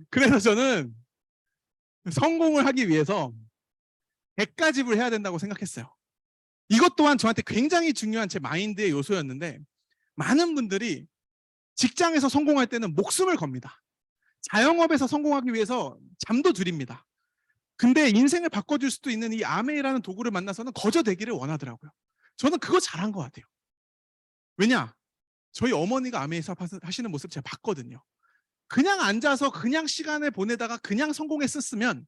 그래서 저는 성공을 하기 위해서 백가집을 해야 된다고 생각했어요. 이것 또한 저한테 굉장히 중요한 제 마인드의 요소였는데 많은 분들이 직장에서 성공할 때는 목숨을 겁니다. 자영업에서 성공하기 위해서 잠도 줄입니다. 근데 인생을 바꿔줄 수도 있는 이 아메이라는 도구를 만나서는 거저되기를 원하더라고요. 저는 그거 잘한 것 같아요. 왜냐? 저희 어머니가 아메이 사업 하시는 모습 제가 봤거든요. 그냥 앉아서 그냥 시간을 보내다가 그냥 성공했었으면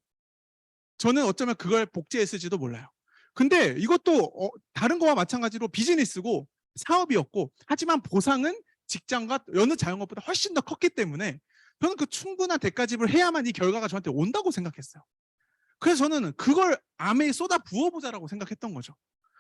저는 어쩌면 그걸 복제했을지도 몰라요. 근데 이것도 다른 거와 마찬가지로 비즈니스고 사업이었고 하지만 보상은 직장과 여느 자영업보다 훨씬 더 컸기 때문에 저는 그 충분한 대가집을 해야만 이 결과가 저한테 온다고 생각했어요. 그래서 저는 그걸 아메에 쏟아 부어보자라고 생각했던 거죠.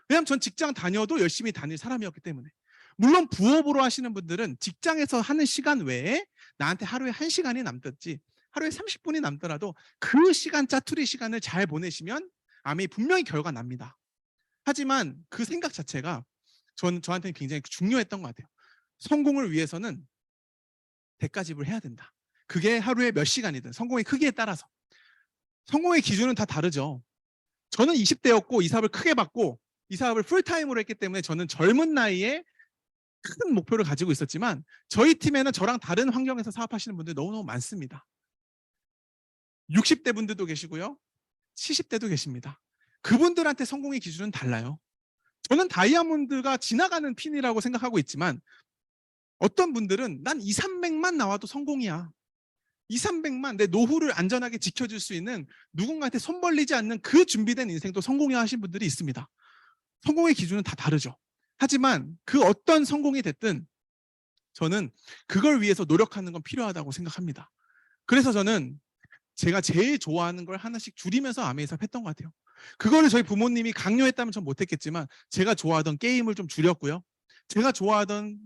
왜냐하면 전 직장 다녀도 열심히 다닐 사람이었기 때문에. 물론 부업으로 하시는 분들은 직장에서 하는 시간 외에 나한테 하루에 1시간이 남든지 하루에 30분이 남더라도 그 시간 짜투리 시간을 잘 보내시면 아메이 분명히 결과 납니다. 하지만 그 생각 자체가 저한테는 굉장히 중요했던 것 같아요. 성공을 위해서는 대가집을 해야 된다. 그게 하루에 몇 시간이든 성공의 크기에 따라서. 성공의 기준은 다 다르죠. 저는 20대였고 이 사업을 크게 받고 이 사업을 풀타임으로 했기 때문에 저는 젊은 나이에 큰 목표를 가지고 있었지만 저희 팀에는 저랑 다른 환경에서 사업하시는 분들이 너무너무 많습니다. 60대 분들도 계시고요. 70대도 계십니다. 그분들한테 성공의 기준은 달라요. 저는 다이아몬드가 지나가는 핀이라고 생각하고 있지만 어떤 분들은 난 2, 300만 나와도 성공이야. 2, 300만 내 노후를 안전하게 지켜줄 수 있는 누군가한테 손 벌리지 않는 그 준비된 인생도 성공이야 하신 분들이 있습니다. 성공의 기준은 다 다르죠. 하지만 그 어떤 성공이 됐든 저는 그걸 위해서 노력하는 건 필요하다고 생각합니다. 그래서 저는 제가 제일 좋아하는 걸 하나씩 줄이면서 아메이 사업 했던 것 같아요. 그거를 저희 부모님이 강요했다면 전 못했겠지만 제가 좋아하던 게임을 좀 줄였고요. 제가 좋아하던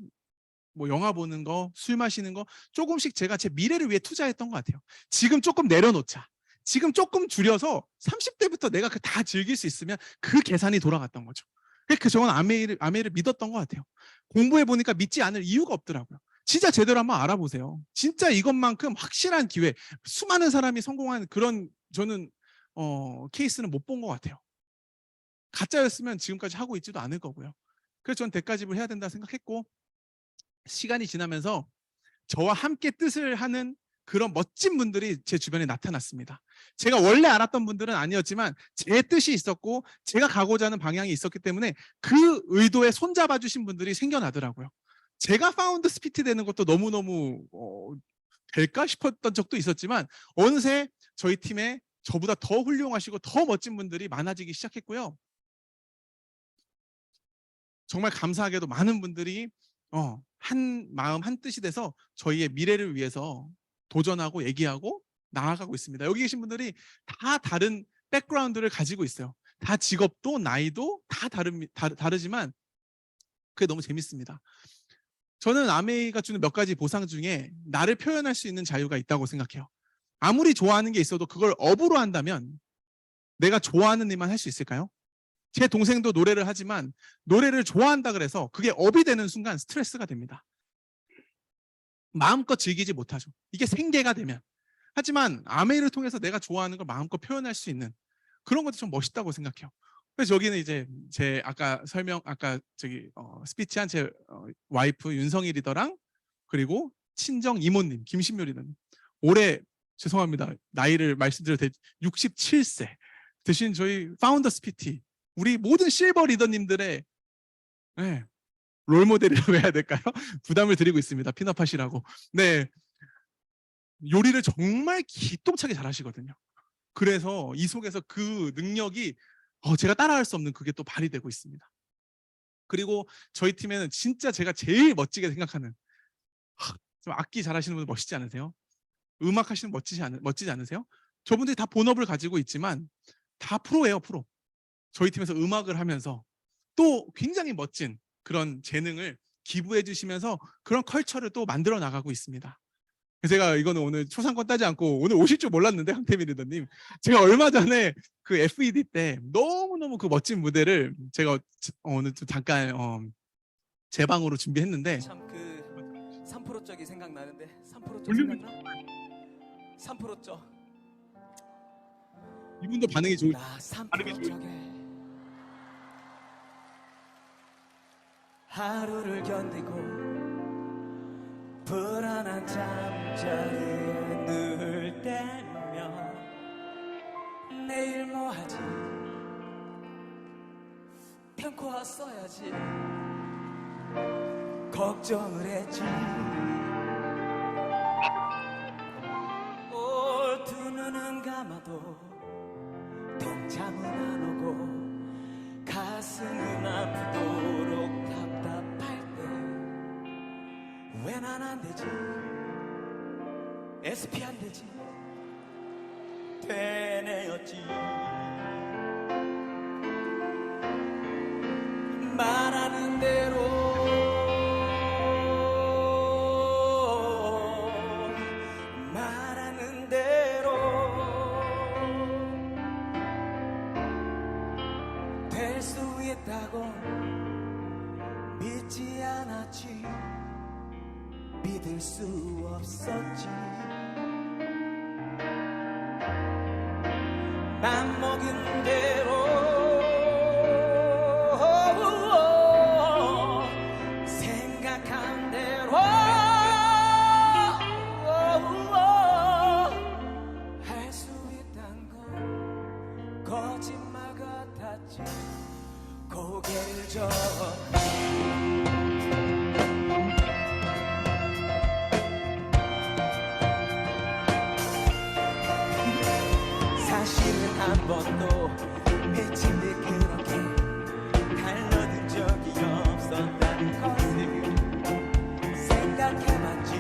뭐 영화 보는 거, 술 마시는 거 조금씩 제가 제 미래를 위해 투자했던 것 같아요. 지금 조금 내려놓자. 지금 조금 줄여서 30대부터 내가 그 다 즐길 수 있으면 그 계산이 돌아갔던 거죠. 그러니까 저는 아메이를 믿었던 것 같아요. 공부해 보니까 믿지 않을 이유가 없더라고요. 진짜 제대로 한번 알아보세요. 진짜 이것만큼 확실한 기회, 수많은 사람이 성공한 그런 저는 케이스는 못 본 것 같아요. 가짜였으면 지금까지 하고 있지도 않을 거고요. 그래서 저는 대가집을 해야 된다 생각했고 시간이 지나면서 저와 함께 뜻을 하는 그런 멋진 분들이 제 주변에 나타났습니다. 제가 원래 알았던 분들은 아니었지만 제 뜻이 있었고 제가 가고자 하는 방향이 있었기 때문에 그 의도에 손잡아 주신 분들이 생겨나더라고요. 제가 파운드 스피티 되는 것도 너무너무 될까 싶었던 적도 있었지만 어느새 저희 팀에 저보다 더 훌륭하시고 더 멋진 분들이 많아지기 시작했고요. 정말 감사하게도 많은 분들이 한 마음 한 뜻이 돼서 저희의 미래를 위해서 도전하고 얘기하고 나아가고 있습니다. 여기 계신 분들이 다 다른 백그라운드를 가지고 있어요. 다 직업도 나이도 다 다르지만 그게 너무 재밌습니다. 저는 아메이가 주는 몇 가지 보상 중에 나를 표현할 수 있는 자유가 있다고 생각해요. 아무리 좋아하는 게 있어도 그걸 업으로 한다면 내가 좋아하는 일만 할 수 있을까요? 제 동생도 노래를 하지만 노래를 좋아한다 그래서 그게 업이 되는 순간 스트레스가 됩니다. 마음껏 즐기지 못하죠. 이게 생계가 되면. 하지만 아메이를 통해서 내가 좋아하는 걸 마음껏 표현할 수 있는 그런 것도 좀 멋있다고 생각해요. 그래서 여기는 이제 제 아까 스피치한 제 와이프 윤성희 리더랑 그리고 친정 이모님 김신묘 리더님 올해 죄송합니다. 나이를 말씀드려도 67세 대신 저희 파운더 스피티 우리 모든 실버 리더님들의 롤모델이라고 해야 될까요? 부담을 드리고 있습니다. 핀업하시라고. 네, 요리를 정말 기똥차게 잘하시거든요. 그래서 이 속에서 그 능력이 제가 따라할 수 없는 그게 또 발휘되고 있습니다. 그리고 저희 팀에는 진짜 제가 제일 멋지게 생각하는 좀 악기 잘하시는 분들 멋있지 않으세요? 음악 하시는 멋지지 않으세요? 저분들이 다 본업을 가지고 있지만 다 프로예요, 프로. 저희 팀에서 음악을 하면서 또 굉장히 멋진 그런 재능을 기부해 주시면서 그런 컬처를 또 만들어 나가고 있습니다. 제가 이거는 오늘 초상권 따지 않고 오늘 오실 줄 몰랐는데 황태미 리더님 제가 얼마 전에 그 FED 때 너무너무 그 멋진 무대를 제가 오늘 좀 잠깐 제 방으로 준비했는데 참 그 3% 쪽이 생각나는데 3% 쪽 생각나? 3% 쪽 이분도 반응이 좋으시죠? 나 3% 쪽에 하루를 견디고 불안한 잠자리에 눈을 떼면 내일 뭐 하지 평가 써야지 걱정을 했지 두 눈은 감아도 동참은 안 오고 가슴은 아프도록 답답할 때 왜 난 안 되지 SP 안 되지 되뇌었지 말하는 대로 말하는 대로 될 수 있다고 믿지 않았지 믿을 수 없었지 맘먹은 대로 번도 미친 듯 그렇게 달려든 적이 없었다는 것을 생각해봤지.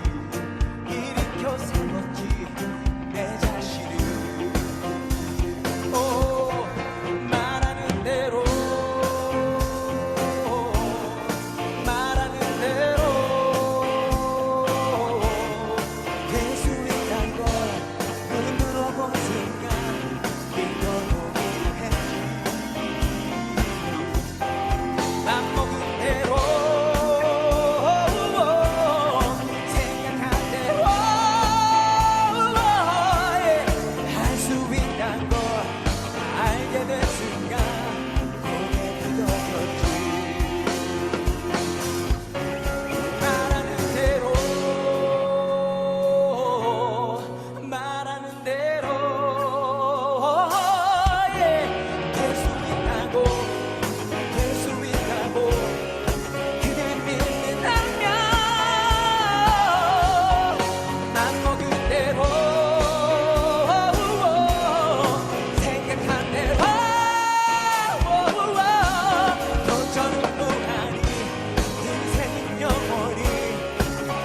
일으켜 세웠지 내 자신을. 오, 말하는 대로 말하는 대로 될 수 있단 걸 눈으로 본 순간 믿어보긴 했지. 맘먹은 대로 생각한 대로 할 수 있단 걸 알게 된 순간 고개 끄덕였지. 말하는 대로 말하는 대로 될 수 있다고 될 수 있다고 그대 믿는다면 맘먹은 대로 생각한 대로 도전은 무한히 인생은 영원히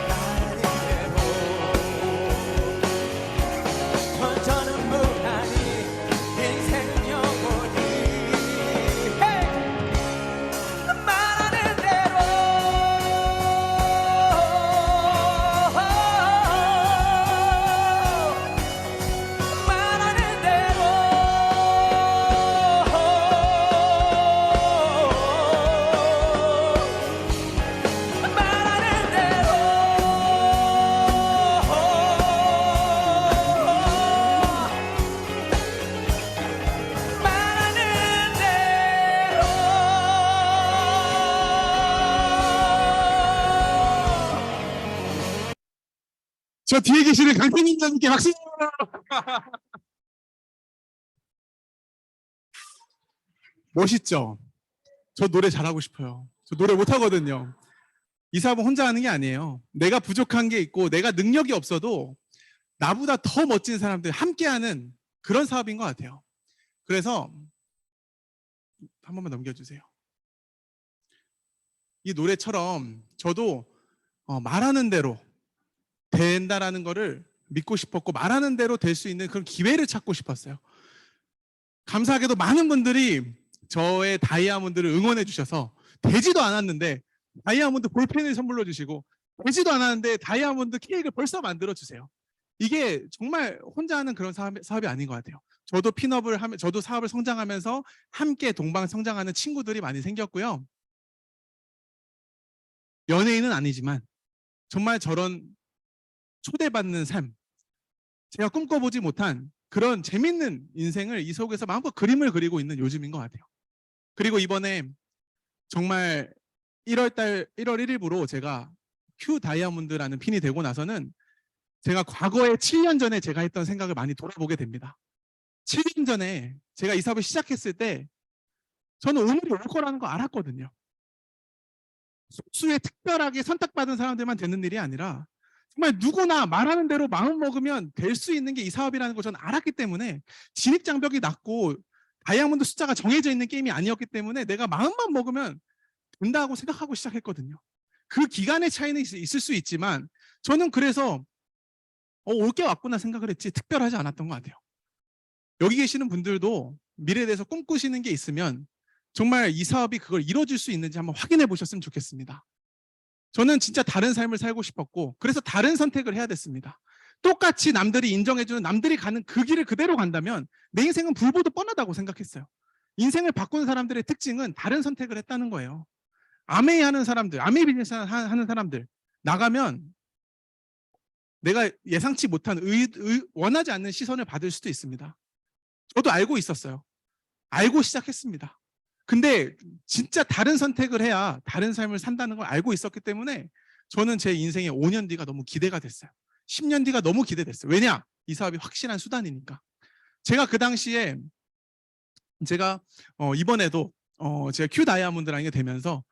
말하는 대로 도전은 무한히 인생은 영원히 말하는 대로 말하는 대로 말하는 대로 말하는 대로. 저 뒤에 계시는 강태민님께 박수. 멋있죠? 저 노래 잘하고 싶어요. 저 노래 못하거든요. 이 사업은 혼자 하는 게 아니에요. 내가 부족한 게 있고 내가 능력이 없어도 나보다 더 멋진 사람들 함께하는 그런 사업인 것 같아요. 그래서 한 번만 넘겨주세요. 이 노래처럼 저도 말하는 대로 된다라는 거를 믿고 싶었고 말하는 대로 될 수 있는 그런 기회를 찾고 싶었어요. 감사하게도 많은 분들이 저의 다이아몬드를 응원해 주셔서 되지도 않았는데 다이아몬드 볼펜을 선물로 주시고 되지도 않았는데 다이아몬드 케이크를 벌써 만들어 주세요. 이게 정말 혼자 하는 그런 사업이 아닌 것 같아요. 저도 핀업을 하면 저도 사업을 성장하면서 함께 동방 성장하는 친구들이 많이 생겼고요. 연예인은 아니지만 정말 저런 초대받는 삶, 제가 꿈꿔보지 못한 그런 재밌는 인생을 이 속에서 마음껏 그림을 그리고 있는 요즘인 것 같아요. 그리고 이번에 정말 1월 1일부로 제가 큐 다이아몬드라는 핀이 되고 나서는 제가 과거에 7년 전에 제가 했던 생각을 많이 돌아보게 됩니다. 7년 전에 제가 이 사업을 시작했을 때 저는 오늘이 올 거라는 거 알았거든요. 소수의 특별하게 선택받은 사람들만 되는 일이 아니라 정말 누구나 말하는 대로 마음 먹으면 될 수 있는 게 이 사업이라는 걸 저는 알았기 때문에 진입장벽이 낮고 다이아몬드 숫자가 정해져 있는 게임이 아니었기 때문에 내가 마음만 먹으면 된다고 생각하고 시작했거든요. 그 기간의 차이는 있을 수 있지만 저는 그래서 올 게 왔구나 생각을 했지 특별하지 않았던 것 같아요. 여기 계시는 분들도 미래에 대해서 꿈꾸시는 게 있으면 정말 이 사업이 그걸 이뤄줄 수 있는지 한번 확인해 보셨으면 좋겠습니다. 저는 진짜 다른 삶을 살고 싶었고 그래서 다른 선택을 해야 됐습니다. 똑같이 남들이 인정해주는 남들이 가는 그 길을 그대로 간다면 내 인생은 불보듯 뻔하다고 생각했어요. 인생을 바꾸는 사람들의 특징은 다른 선택을 했다는 거예요. 아메이 하는 사람들, 아메이 비즈니스 하는 사람들 나가면 내가 예상치 못한 원하지 않는 시선을 받을 수도 있습니다. 저도 알고 있었어요. 알고 시작했습니다. 근데 진짜 다른 선택을 해야 다른 삶을 산다는 걸 알고 있었기 때문에 저는 제 인생의 5년 뒤가 너무 기대가 됐어요. 10년 뒤가 너무 기대됐어요. 왜냐? 이 사업이 확실한 수단이니까. 제가 그 당시에 제가 이번에도 제가 큐 다이아몬드라는 게 되면서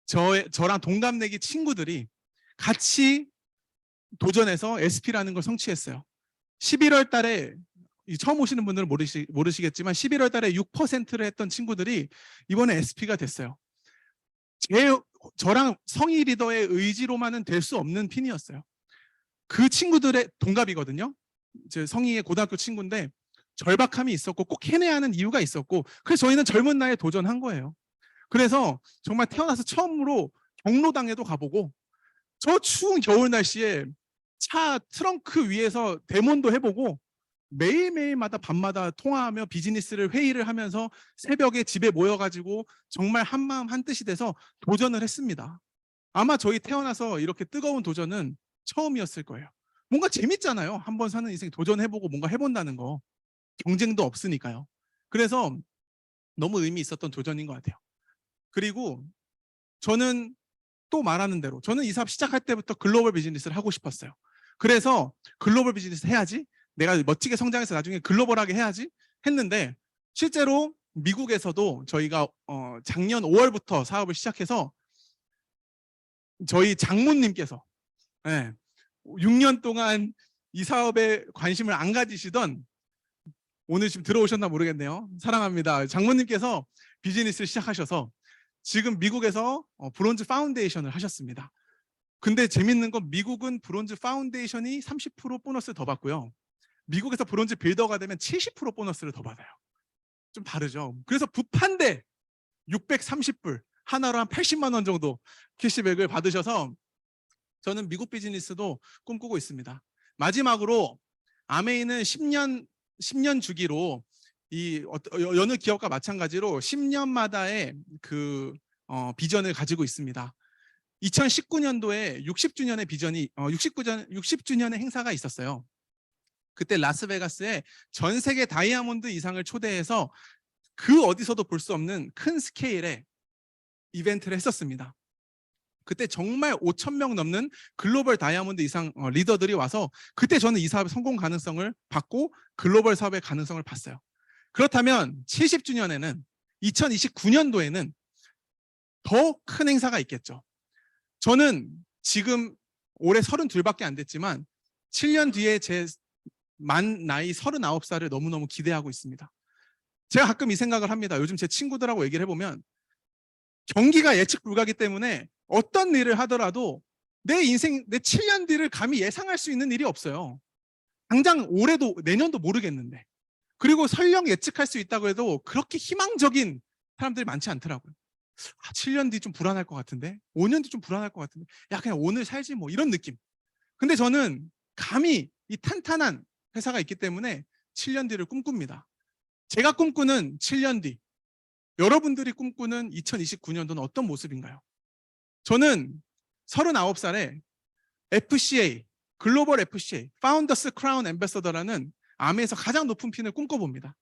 저랑 동갑내기 친구들이 같이 도전해서 SP라는 걸 성취했어요. 11월 달에 처음 오시는 분들은 모르시겠지만 11월 달에 6%를 했던 친구들이 이번에 SP가 됐어요. 저랑 성희 리더의 의지로만은 될 수 없는 핀이었어요. 그 친구들의 동갑이거든요. 성희의 고등학교 친구인데 절박함이 있었고 꼭 해내야 하는 이유가 있었고, 그래서 저희는 젊은 나이에 도전한 거예요. 그래서 정말 태어나서 처음으로 경로당에도 가보고 저 추운 겨울 날씨에 차 트렁크 위에서 대몬도 해보고 매일매일마다 밤마다 통화하며 비즈니스를 회의를 하면서 새벽에 집에 모여가지고 정말 한마음 한뜻이 돼서 도전을 했습니다. 아마 저희 태어나서 이렇게 뜨거운 도전은 처음이었을 거예요. 뭔가 재밌잖아요. 한번 사는 인생 도전해보고 뭔가 해본다는 거. 경쟁도 없으니까요. 그래서 너무 의미 있었던 도전인 것 같아요. 그리고 저는 또 말하는 대로 저는 이 사업 시작할 때부터 글로벌 비즈니스를 하고 싶었어요. 그래서 글로벌 비즈니스 해야지, 내가 멋지게 성장해서 나중에 글로벌하게 해야지 했는데, 실제로 미국에서도 저희가 작년 5월부터 사업을 시작해서 저희 장모님께서 6년 동안 이 사업에 관심을 안 가지시던, 오늘 지금 들어오셨나 모르겠네요. 사랑합니다. 장모님께서 비즈니스를 시작하셔서 지금 미국에서 브론즈 파운데이션을 하셨습니다. 근데 재밌는 건 미국은 브론즈 파운데이션이 30% 보너스를 더 받고요. 미국에서 브론즈 빌더가 되면 70% 보너스를 더 받아요. 좀 다르죠. 그래서 부판대 630불, 하나로 한 80만 원 정도 캐시백을 받으셔서 저는 미국 비즈니스도 꿈꾸고 있습니다. 마지막으로 아메이는 10년 주기로 여느 기업과 마찬가지로 10년마다의 그 비전을 가지고 있습니다. 2019년도에 60주년의 비전이 60주년의 행사가 있었어요. 그때 라스베가스에 전 세계 다이아몬드 이상을 초대해서 그 어디서도 볼 수 없는 큰 스케일의 이벤트를 했었습니다. 그때 정말 5,000명 넘는 글로벌 다이아몬드 이상 리더들이 와서 그때 저는 이 사업의 성공 가능성을 봤고 글로벌 사업의 가능성을 봤어요. 그렇다면 70주년에는 2029년도에는 더 큰 행사가 있겠죠. 저는 지금 올해 32밖에 안 됐지만 7년 뒤에 제 만 나이 39살을 너무너무 기대하고 있습니다. 제가 가끔 이 생각을 합니다. 요즘 제 친구들하고 얘기를 해보면 경기가 예측 불가기 때문에 어떤 일을 하더라도 내 인생, 내 7년 뒤를 감히 예상할 수 있는 일이 없어요. 당장 올해도 내년도 모르겠는데, 그리고 설령 예측할 수 있다고 해도 그렇게 희망적인 사람들이 많지 않더라고요. 7년 뒤 좀 불안할 것 같은데, 5년 뒤 좀 불안할 것 같은데, 야 그냥 오늘 살지 뭐, 이런 느낌. 근데 저는 감히 이 탄탄한 회사가 있기 때문에 7년 뒤를 꿈꿉니다. 제가 꿈꾸는 7년 뒤, 여러분들이 꿈꾸는 2029년도는 어떤 모습인가요? 저는 39살에 FCA, 글로벌 FCA, 파운더스 크라운 앰베서더라는 아메에서 가장 높은 핀을 꿈꿔봅니다.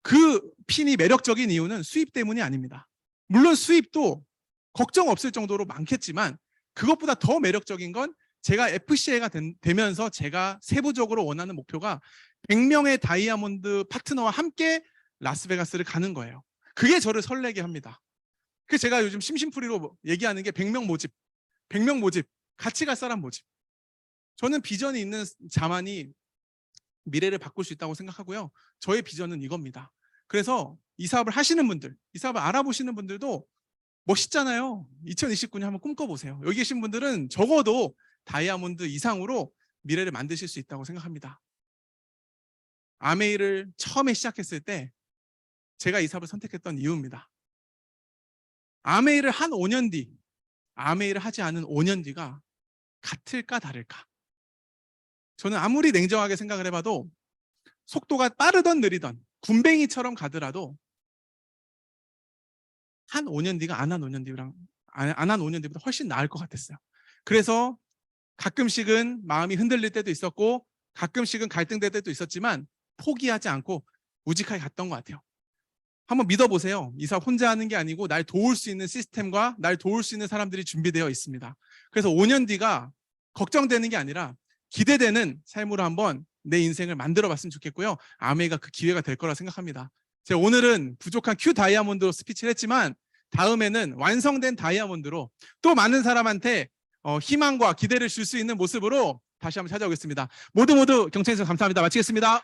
그 핀이 매력적인 이유는 수입 때문이 아닙니다. 물론 수입도 걱정 없을 정도로 많겠지만 그것보다 더 매력적인 건 제가 FCA가 되면서 제가 세부적으로 원하는 목표가 100명의 다이아몬드 파트너와 함께 라스베가스를 가는 거예요. 그게 저를 설레게 합니다. 그래서 제가 요즘 심심풀이로 얘기하는 게 100명 모집, 100명 모집, 같이 갈 사람 모집. 저는 비전이 있는 자만이 미래를 바꿀 수 있다고 생각하고요. 저의 비전은 이겁니다. 그래서 이 사업을 하시는 분들, 이 사업을 알아보시는 분들도 멋있잖아요. 2029년 한번 꿈꿔보세요. 여기 계신 분들은 적어도 다이아몬드 이상으로 미래를 만드실 수 있다고 생각합니다. 아메이를 처음에 시작했을 때 제가 이 사업을 선택했던 이유입니다. 아메이를 한 5년 뒤, 아메이를 하지 않은 5년 뒤가 같을까 다를까? 저는 아무리 냉정하게 생각을 해봐도 속도가 빠르던 느리던 군뱅이처럼 가더라도 한 5년 뒤가 안 한 5년 뒤랑 안 한 5년 뒤보다 훨씬 나을 것 같았어요. 그래서 가끔씩은 마음이 흔들릴 때도 있었고 가끔씩은 갈등될 때도 있었지만 포기하지 않고 우직하게 갔던 것 같아요. 한번 믿어보세요. 이 사업 혼자 하는 게 아니고 날 도울 수 있는 시스템과 날 도울 수 있는 사람들이 준비되어 있습니다. 그래서 5년 뒤가 걱정되는 게 아니라 기대되는 삶으로 한번 내 인생을 만들어 봤으면 좋겠고요. 아메이가 그 기회가 될 거라 생각합니다. 제가 오늘은 부족한 큐 다이아몬드로 스피치를 했지만 다음에는 완성된 다이아몬드로 또 많은 사람한테 희망과 기대를 줄 수 있는 모습으로 다시 한번 찾아오겠습니다. 모두 경청해주셔서 감사합니다. 마치겠습니다.